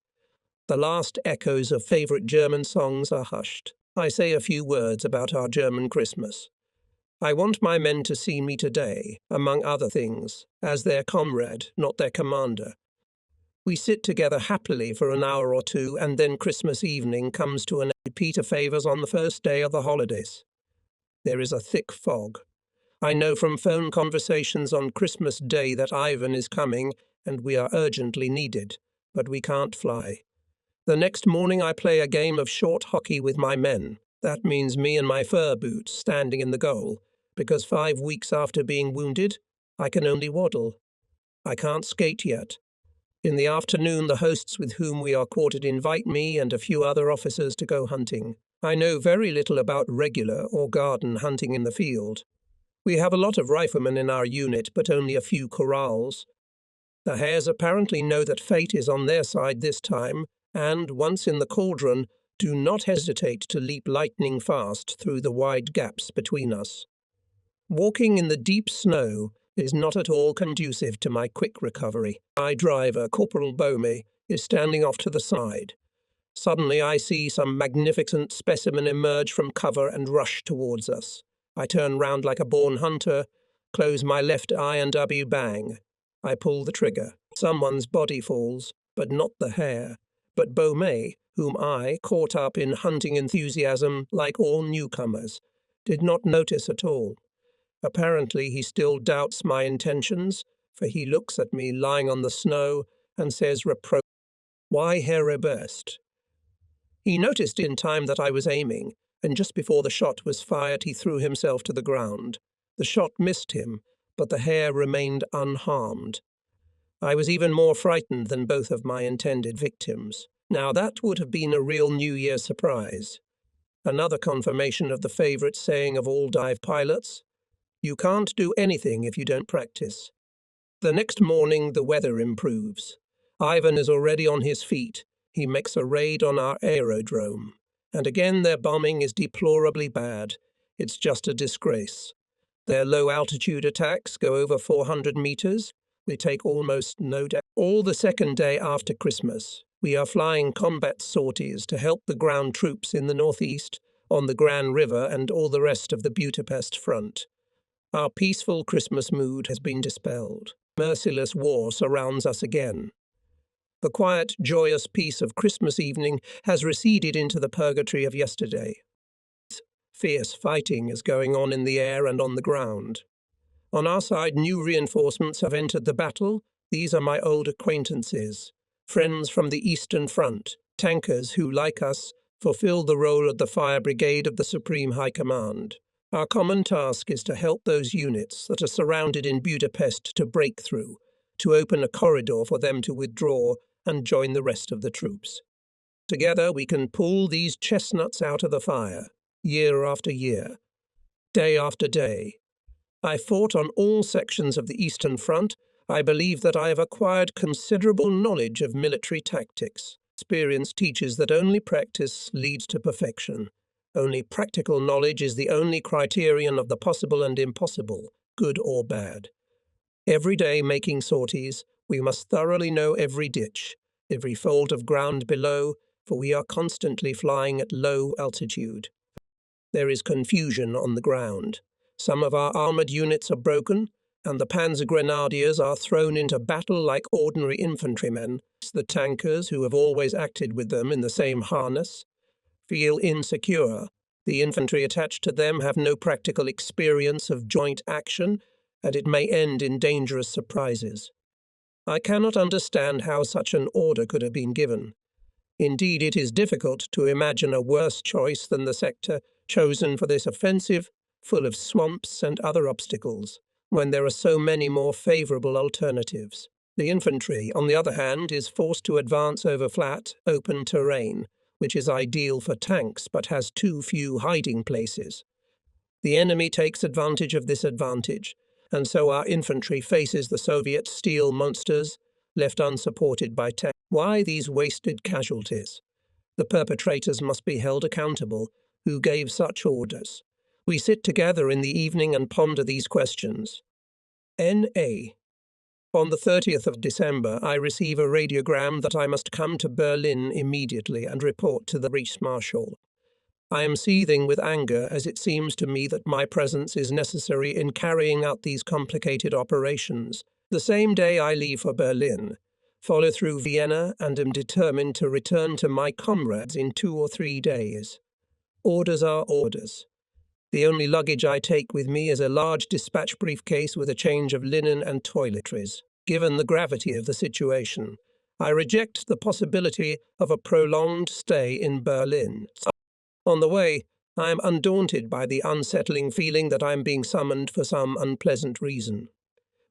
The last echoes of favourite German songs are hushed. I say a few words about our German Christmas. I want my men to see me today, among other things, as their comrade, not their commander. We sit together happily for an hour or two, and then Christmas evening comes to an end. Peter favours on the first day of the holidays. There is a thick fog. I know from phone conversations on Christmas Day that Ivan is coming, and we are urgently needed, but we can't fly. The next morning I play a game of short hockey with my men. That means me and my fur boots standing in the goal, because 5 weeks after being wounded, I can only waddle. I can't skate yet. In the afternoon, the hosts with whom we are quartered invite me and a few other officers to go hunting. I know very little about regular or garden hunting in the field. We have a lot of riflemen in our unit, but only a few corrals. The hares apparently know that fate is on their side this time, and, once in the cauldron, Do not hesitate to leap lightning fast through the wide gaps between us. Walking in the deep snow is not at all conducive to my quick recovery. My driver, Corporal Bomey, is standing off to the side. Suddenly I see some magnificent specimen emerge from cover and rush towards us. I turn round like a born hunter, close my left eye and bang. I pull the trigger. Someone's body falls, but not the hare. But Bomey, whom I, caught up in hunting enthusiasm like all newcomers, did not notice at all. Apparently he still doubts my intentions, for he looks at me lying on the snow and says "Why hare burst?" He noticed in time that I was aiming, and just before the shot was fired he threw himself to the ground. The shot missed him, but the hare remained unharmed. I was even more frightened than both of my intended victims. Now that would have been a real New Year surprise. Another confirmation of the favourite saying of all dive pilots: you can't do anything if you don't practice. The next morning the weather improves. Ivan is already on his feet. He makes a raid on our aerodrome. And again their bombing is deplorably bad. It's just a disgrace. Their low-altitude attacks go over 400 meters. We take almost no damage. All the second day after Christmas, we are flying combat sorties to help the ground troops in the northeast, on the Grand River and all the rest of the Budapest front. Our peaceful Christmas mood has been dispelled. Merciless war surrounds us again. The quiet, joyous peace of Christmas evening has receded into the purgatory of yesterday. Fierce fighting is going on in the air and on the ground. On our side, new reinforcements have entered the battle. These are my old acquaintances, friends from the Eastern Front, tankers who, like us, fulfill the role of the fire brigade of the Supreme High Command. Our common task is to help those units that are surrounded in Budapest to break through, to open a corridor for them to withdraw and join the rest of the troops. Together we can pull these chestnuts out of the fire, year after year, day after day. I fought on all sections of the Eastern Front. I believe that I have acquired considerable knowledge of military tactics. Experience teaches that only practice leads to perfection. Only practical knowledge is the only criterion of the possible and impossible, good or bad. Every day making sorties, we must thoroughly know every ditch, every fold of ground below, for we are constantly flying at low altitude. There is confusion on the ground. Some of our armoured units are broken, and the Panzer Grenadiers are thrown into battle like ordinary infantrymen. The tankers, who have always acted with them in the same harness, feel insecure. The infantry attached to them have no practical experience of joint action, and it may end in dangerous surprises. I cannot understand how such an order could have been given. Indeed, it is difficult to imagine a worse choice than the sector chosen for this offensive, full of swamps and other obstacles, when there are so many more favourable alternatives. The infantry, on the other hand, is forced to advance over flat, open terrain, which is ideal for tanks but has too few hiding places. The enemy takes advantage of this advantage, and so our infantry faces the Soviet steel monsters, left unsupported by tanks. Why these wasted casualties? The perpetrators must be held accountable. Who gave such orders? We sit together in the evening and ponder these questions. N.A. On the 30th of December, I receive a radiogram that I must come to Berlin immediately and report to the Reichsmarschall. I am seething with anger, as it seems to me that my presence is necessary in carrying out these complicated operations. The same day I leave for Berlin, follow through Vienna, and am determined to return to my comrades in 2 or 3 days. Orders are orders. The only luggage I take with me is a large dispatch briefcase with a change of linen and toiletries. Given the gravity of the situation, I reject the possibility of a prolonged stay in Berlin. On the way, I am undaunted by the unsettling feeling that I am being summoned for some unpleasant reason.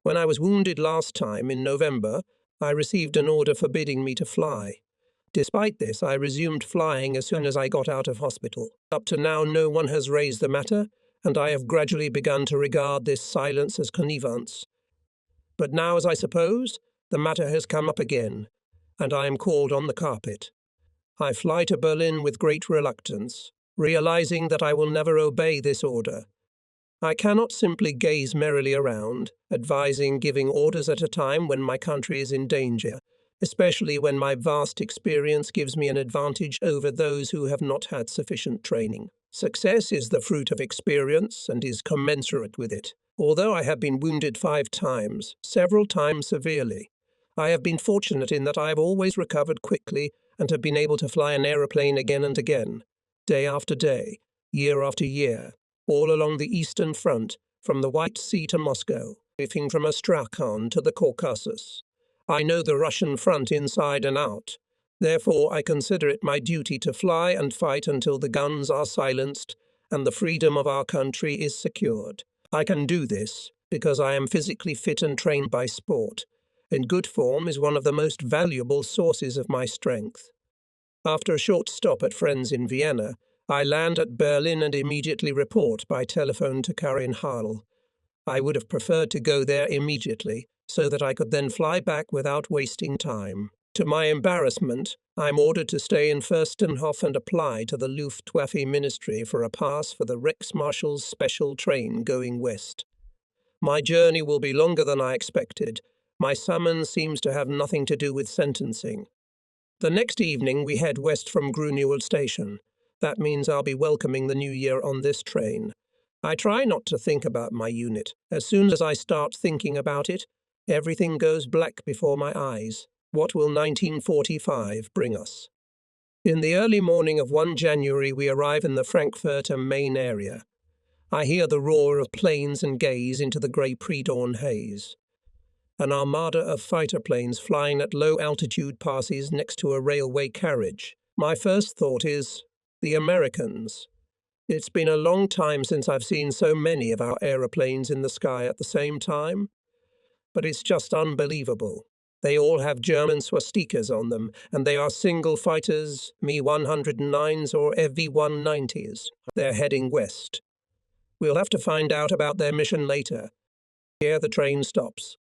When I was wounded last time, in November, I received an order forbidding me to fly. Despite this, I resumed flying as soon as I got out of hospital. Up to now, no one has raised the matter, and I have gradually begun to regard this silence as connivance. But now, as I suppose, the matter has come up again, and I am called on the carpet. I fly to Berlin with great reluctance, realizing that I will never obey this order. I cannot simply gaze merrily around, giving orders at a time when my country is in danger, especially when my vast experience gives me an advantage over those who have not had sufficient training. Success is the fruit of experience and is commensurate with it. Although I have been wounded 5 times, several times severely, I have been fortunate in that I have always recovered quickly and have been able to fly an aeroplane again and again, day after day, year after year, all along the Eastern Front, from the White Sea to Moscow, moving from Astrakhan to the Caucasus. I know the Russian front inside and out. Therefore, I consider it my duty to fly and fight until the guns are silenced and the freedom of our country is secured. I can do this because I am physically fit and trained by sport, and good form is one of the most valuable sources of my strength. After a short stop at friends in Vienna, I land at Berlin and immediately report by telephone to Karin Harl. I would have preferred to go there immediately, so that I could then fly back without wasting time. To my embarrassment, I am ordered to stay in Fürstenhof and apply to the Luftwaffe Ministry for a pass for the Reichsmarshal's special train going west. My journey will be longer than I expected. My summons seems to have nothing to do with sentencing. The next evening we head west from Grunewald Station. That means I'll be welcoming the new year on this train. I try not to think about my unit. As soon as I start thinking about it, everything goes black before my eyes. What will 1945 bring us? In the early morning of 1 January we arrive in the Frankfurt am Main area. I hear the roar of planes and gaze into the grey pre-dawn haze. An armada of fighter planes flying at low altitude passes next to a railway carriage. My first thought is, the Americans. It's been a long time since I've seen so many of our aeroplanes in the sky at the same time. But it's just unbelievable. They all have German swastikas on them, and they are single fighters, Mi-109s or FV-190s. They're heading west. We'll have to find out about their mission later. Here the train stops.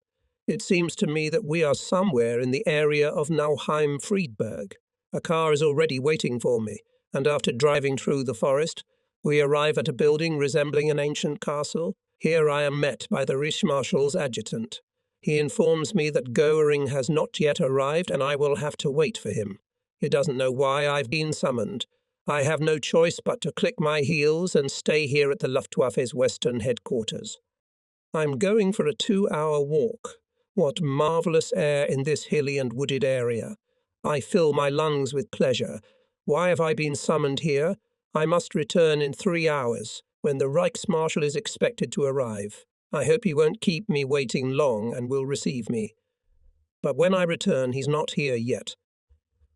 It seems to me that we are somewhere in the area of Nauheim-Friedberg. A car is already waiting for me, and after driving through the forest, we arrive at a building resembling an ancient castle. Here I am met by the Reichsmarshal's adjutant. He informs me that Goering has not yet arrived and I will have to wait for him. He doesn't know why I've been summoned. I have no choice but to click my heels and stay here at the Luftwaffe's western headquarters. I'm going for a 2-hour walk. What marvellous air in this hilly and wooded area. I fill my lungs with pleasure. Why have I been summoned here? I must return in 3 hours, when the Reichsmarschall is expected to arrive. I hope he won't keep me waiting long and will receive me. But when I return, he's not here yet.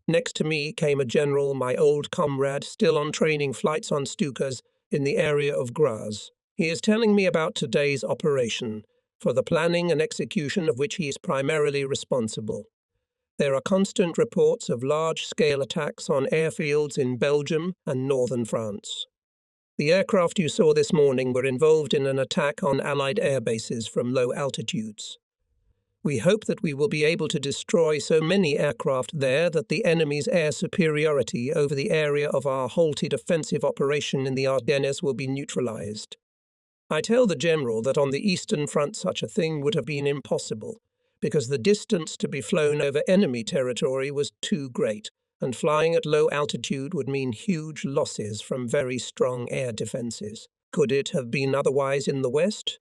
Next to me came a general, my old comrade, still on training flights on Stukas in the area of Graz. He is telling me about today's operation, for the planning and execution of which he is primarily responsible. There are constant reports of large-scale attacks on airfields in Belgium and northern France. The aircraft you saw this morning were involved in an attack on Allied air bases from low altitudes. We hope that we will be able to destroy so many aircraft there that the enemy's air superiority over the area of our halted offensive operation in the Ardennes will be neutralized. I tell the General that on the Eastern Front such a thing would have been impossible, because the distance to be flown over enemy territory was too great, and flying at low altitude would mean huge losses from very strong air defenses. Could it have been otherwise in the West?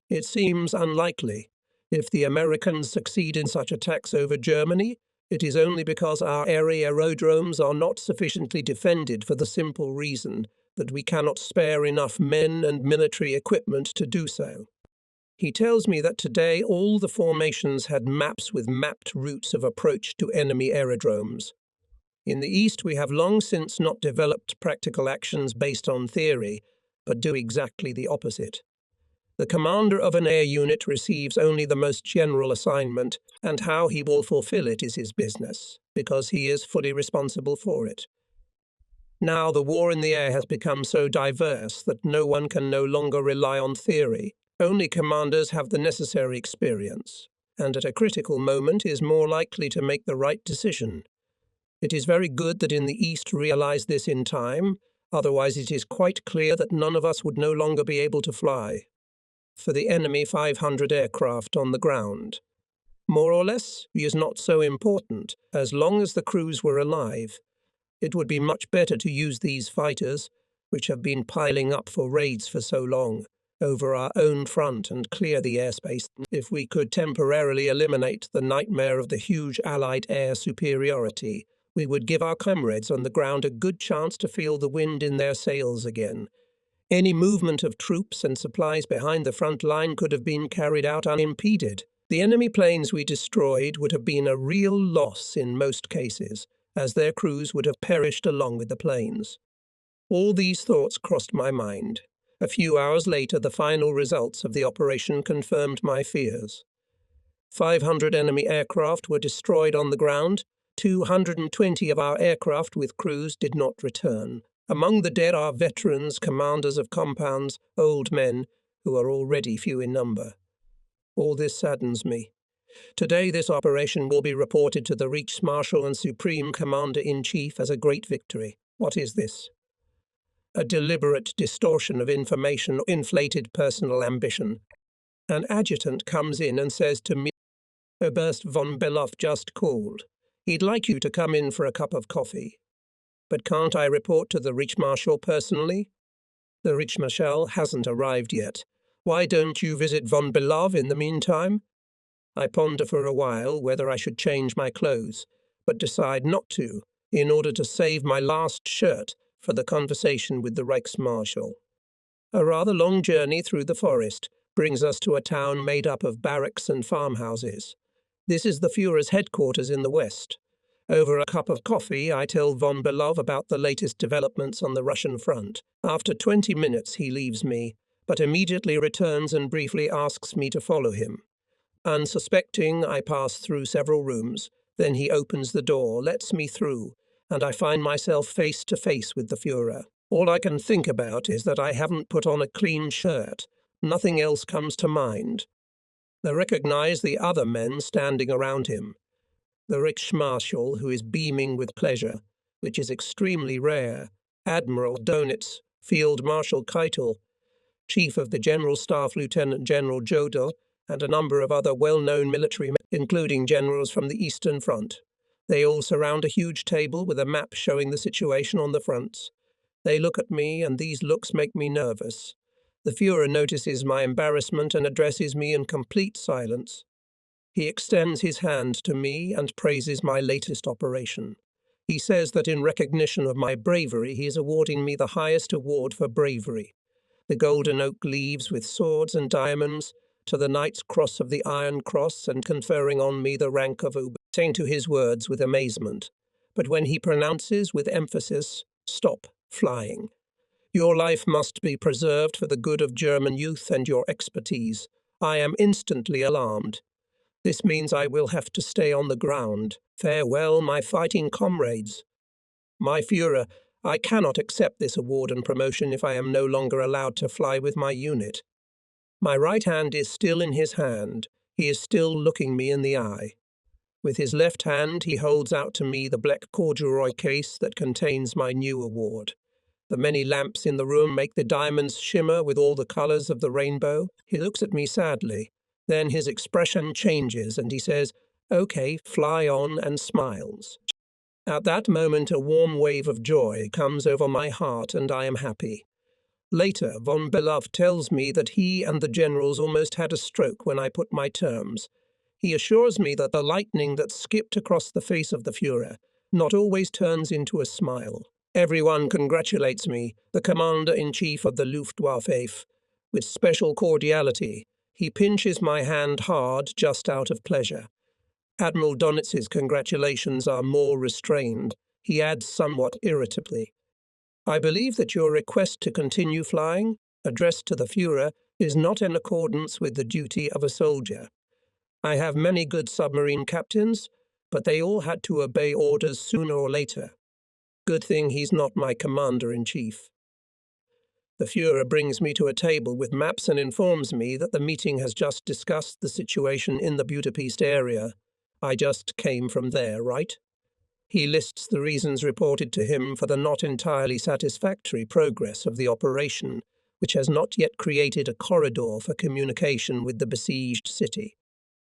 It seems unlikely. If the Americans succeed in such attacks over Germany, it is only because our aerodromes are not sufficiently defended for the simple reason that we cannot spare enough men and military equipment to do so. He tells me that today all the formations had maps with mapped routes of approach to enemy aerodromes. In the East, we have long since not developed practical actions based on theory, but do exactly the opposite. The commander of an air unit receives only the most general assignment, and how he will fulfill it is his business, because he is fully responsible for it. Now the war in the air has become so diverse that no one can no longer rely on theory. Only commanders have the necessary experience, and at a critical moment is more likely to make the right decision. It is very good that in the East realize this in time, otherwise it is quite clear that none of us would no longer be able to fly. For the enemy 500 aircraft on the ground. More or less, he is not so important, as long as the crews were alive. It would be much better to use these fighters, which have been piling up for raids for so long, over our own front and clear the airspace. If we could temporarily eliminate the nightmare of the huge Allied air superiority, we would give our comrades on the ground a good chance to feel the wind in their sails again. Any movement of troops and supplies behind the front line could have been carried out unimpeded. The enemy planes we destroyed would have been a real loss in most cases, as their crews would have perished along with the planes. All these thoughts crossed my mind. A few hours later, the final results of the operation confirmed my fears. 500 enemy aircraft were destroyed on the ground. 220 of our aircraft with crews did not return. Among the dead are veterans, commanders of compounds, old men, who are already few in number. All this saddens me. Today this operation will be reported to the Reichsmarschall and Supreme Commander-in-Chief as a great victory. What is this? A deliberate distortion of information, inflated personal ambition. An adjutant comes in and says to me, "Oberst von Beloff just called. He'd like you to come in for a cup of coffee." But can't I report to the Reichsmarschall personally? The Reichsmarschall hasn't arrived yet. Why don't you visit von Beloff in the meantime? I ponder for a while whether I should change my clothes, but decide not to, in order to save my last shirt for the conversation with the Reichsmarschall. A rather long journey through the forest brings us to a town made up of barracks and farmhouses. This is the Führer's headquarters in the west. Over a cup of coffee, I tell von Beloff about the latest developments on the Russian front. After 20 minutes, he leaves me, but immediately returns and briefly asks me to follow him. Unsuspecting, I pass through several rooms. Then he opens the door, lets me through, and I find myself face to face with the Führer. All I can think about is that I haven't put on a clean shirt. Nothing else comes to mind. I recognize the other men standing around him. The Reichsmarschall, who is beaming with pleasure, which is extremely rare, Admiral Donitz, Field Marshal Keitel, Chief of the General Staff Lieutenant General Jodl, and a number of other well-known military men, including generals from the Eastern Front. They all surround a huge table with a map showing the situation on the fronts. They look at me, and these looks make me nervous. The Führer notices my embarrassment and addresses me in complete silence. He extends his hand to me and praises my latest operation. He says that in recognition of my bravery, he is awarding me the highest award for bravery, the Golden Oak Leaves with swords and diamonds, to the Knight's Cross of the Iron Cross, and conferring on me the rank of Oberst. Saying to his words with amazement, but when he pronounces with emphasis, "Stop flying. Your life must be preserved for the good of German youth and your expertise," I am instantly alarmed. This means I will have to stay on the ground. Farewell, my fighting comrades. My Führer, I cannot accept this award and promotion if I am no longer allowed to fly with my unit. My right hand is still in his hand. He is still looking me in the eye. With his left hand, he holds out to me the black corduroy case that contains my new award. The many lamps in the room make the diamonds shimmer with all the colors of the rainbow. He looks at me sadly. Then his expression changes and he says, "Okay, fly on," and smiles. At that moment, a warm wave of joy comes over my heart and I am happy. Later, von Beloff tells me that he and the generals almost had a stroke when I put my terms. He assures me that the lightning that skipped across the face of the Führer not always turns into a smile. Everyone congratulates me, the Commander-in-Chief of the Luftwaffe, with special cordiality. He pinches my hand hard just out of pleasure. Admiral Donitz's congratulations are more restrained. He adds somewhat irritably, "I believe that your request to continue flying, addressed to the Führer, is not in accordance with the duty of a soldier. I have many good submarine captains, but they all had to obey orders sooner or later. Good thing he's not my commander-in-chief." The Führer brings me to a table with maps and informs me that the meeting has just discussed the situation in the Budapest area. I just came from there, right? He lists the reasons reported to him for the not entirely satisfactory progress of the operation, which has not yet created a corridor for communication with the besieged city.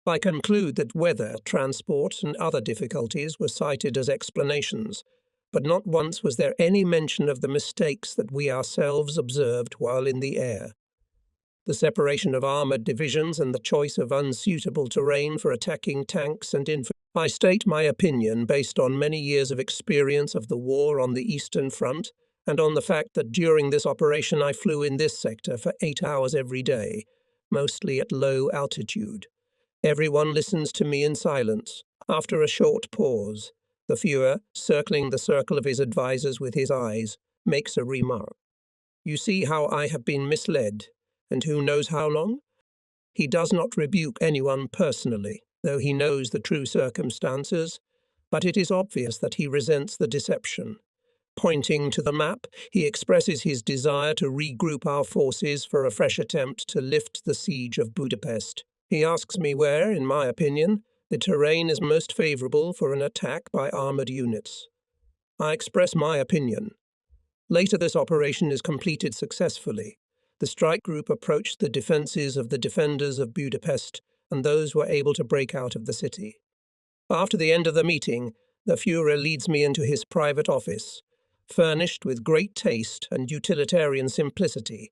I conclude that weather, transport, and other difficulties were cited as explanations, but not once was there any mention of the mistakes that we ourselves observed while in the air. The separation of armoured divisions and the choice of unsuitable terrain for attacking tanks and infantry. I state my opinion based on many years of experience of the war on the Eastern Front, and on the fact that during this operation I flew in this sector for 8 hours every day, mostly at low altitude. Everyone listens to me in silence. After a short pause, the Führer, circling the circle of his advisers with his eyes, makes a remark. You see how I have been misled, and who knows how long? He does not rebuke anyone personally, though he knows the true circumstances, but it is obvious that he resents the deception. Pointing to the map, he expresses his desire to regroup our forces for a fresh attempt to lift the siege of Budapest. He asks me where, in my opinion, the terrain is most favourable for an attack by armoured units. I express my opinion. Later this operation is completed successfully. The strike group approached the defences of the defenders of Budapest, and those were able to break out of the city. After the end of the meeting, the Führer leads me into his private office, furnished with great taste and utilitarian simplicity.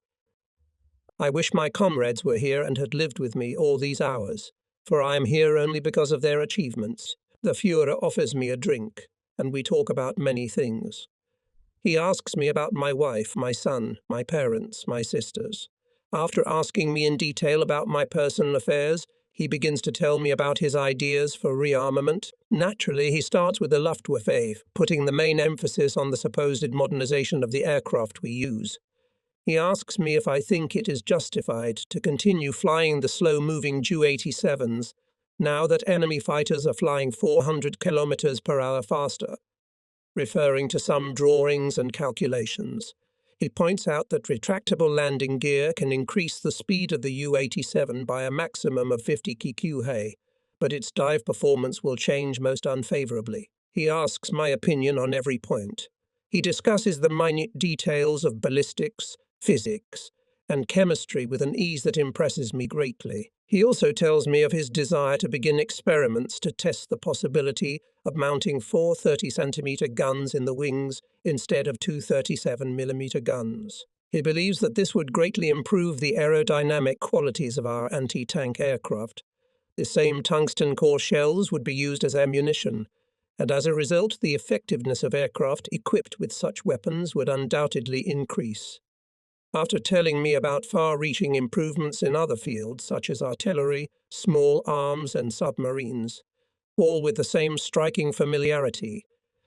I wish my comrades were here and had lived with me all these hours, for I am here only because of their achievements. The Führer offers me a drink, and we talk about many things. He asks me about my wife, my son, my parents, my sisters. After asking me in detail about my personal affairs, he begins to tell me about his ideas for rearmament. Naturally, he starts with the Luftwaffe, putting the main emphasis on the supposed modernization of the aircraft we use. He asks me if I think it is justified to continue flying the slow-moving Ju-87s now that enemy fighters are flying 400 kilometers per hour faster, referring to some drawings and calculations. He points out that retractable landing gear can increase the speed of the Ju-87 by a maximum of 50 km/h, but its dive performance will change most unfavorably. He asks my opinion on every point. He discusses the minute details of ballistics, physics, and chemistry with an ease that impresses me greatly. He also tells me of his desire to begin experiments to test the possibility of mounting 4 30-centimeter guns in the wings instead of 2 37-millimeter guns. He believes that this would greatly improve the aerodynamic qualities of our anti-tank aircraft. The same tungsten core shells would be used as ammunition, and as a result, the effectiveness of aircraft equipped with such weapons would undoubtedly increase. After telling me about far-reaching improvements in other fields such as artillery, small arms and submarines, all with the same striking familiarity,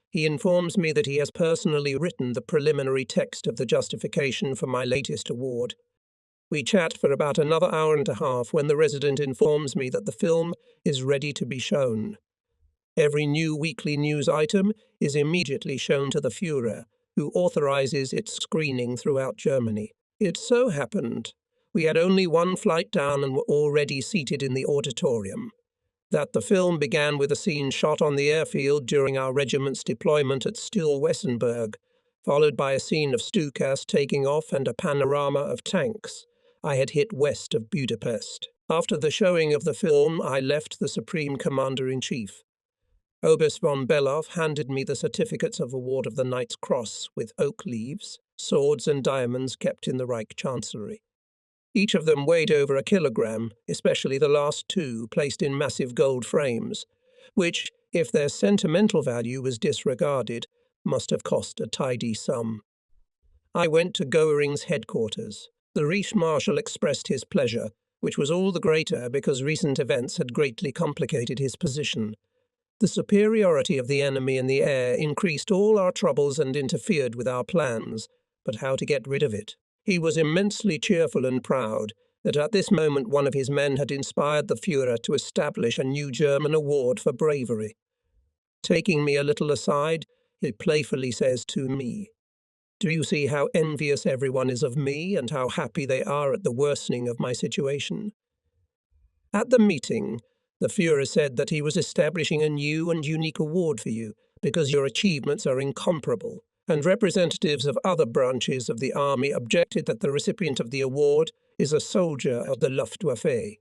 he informs me that he has personally written the preliminary text of the justification for my latest award. We chat for about another hour and a half when the resident informs me that the film is ready to be shown. Every new weekly news item is immediately shown to the Führer, who authorizes its screening throughout Germany. It so happened we had only one flight down and were already seated in the auditorium, that the film began with a scene shot on the airfield during our regiment's deployment at Still-Wessenberg, followed by a scene of Stukas taking off and a panorama of tanks I had hit west of Budapest. After the showing of the film, I left the Supreme Commander-in-Chief. Oberst von Below handed me the certificates of award of the Knight's Cross with oak leaves, swords and diamonds kept in the Reich Chancellery. Each of them weighed over a kilogram, especially the last two, placed in massive gold frames, which, if their sentimental value was disregarded, must have cost a tidy sum. I went to Goering's headquarters. The Reich Marshal expressed his pleasure, which was all the greater because recent events had greatly complicated his position. The superiority of the enemy in the air increased all our troubles and interfered with our plans, but how to get rid of it? He was immensely cheerful and proud that at this moment one of his men had inspired the Führer to establish a new German award for bravery. Taking me a little aside, he playfully says to me, "Do you see how envious everyone is of me and how happy they are at the worsening of my situation?" At the meeting, the Führer said that he was establishing a new and unique award for you, because your achievements are incomparable, and representatives of other branches of the army objected that the recipient of the award is a soldier of the Luftwaffe,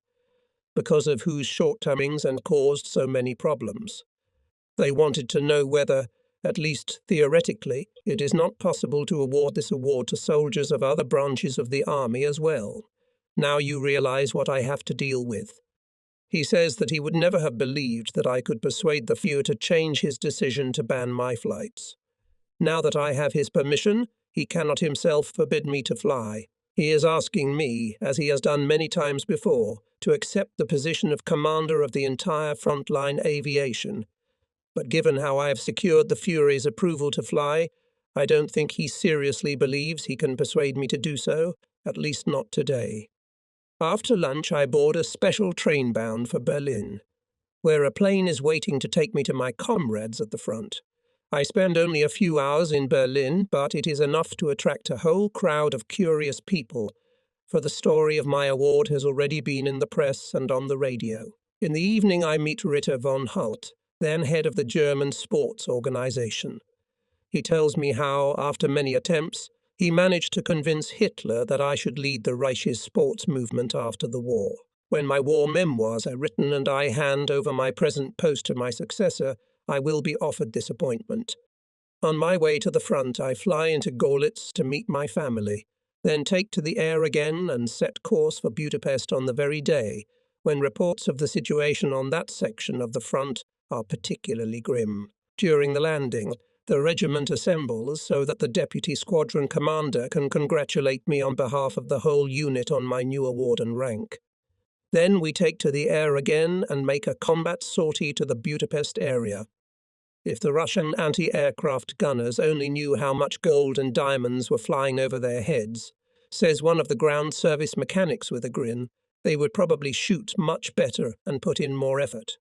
because of whose shortcomings and caused so many problems. They wanted to know whether, at least theoretically, it is not possible to award this award to soldiers of other branches of the army as well. Now you realize what I have to deal with. He says that he would never have believed that I could persuade the Führer to change his decision to ban my flights. Now that I have his permission, he cannot himself forbid me to fly. He is asking me, as he has done many times before, to accept the position of commander of the entire frontline aviation. But given how I have secured the Führer's approval to fly, I don't think he seriously believes he can persuade me to do so, at least not today. After lunch, I board a special train bound for Berlin, where a plane is waiting to take me to my comrades at the front. I spend only a few hours in Berlin, but it is enough to attract a whole crowd of curious people, for the story of my award has already been in the press and on the radio. In the evening, I meet Ritter von Hult, then head of the German sports organization. He tells me how, after many attempts, he managed to convince Hitler that I should lead the Reich's sports movement after the war. When my war memoirs are written and I hand over my present post to my successor, I will be offered this appointment. On my way to the front, I fly into Görlitz to meet my family, then take to the air again and set course for Budapest on the very day when reports of the situation on that section of the front are particularly grim. During the landing, the regiment assembles so that the deputy squadron commander can congratulate me on behalf of the whole unit on my new award and rank. Then we take to the air again and make a combat sortie to the Budapest area. If the Russian anti-aircraft gunners only knew how much gold and diamonds were flying over their heads, says one of the ground service mechanics with a grin, they would probably shoot much better and put in more effort.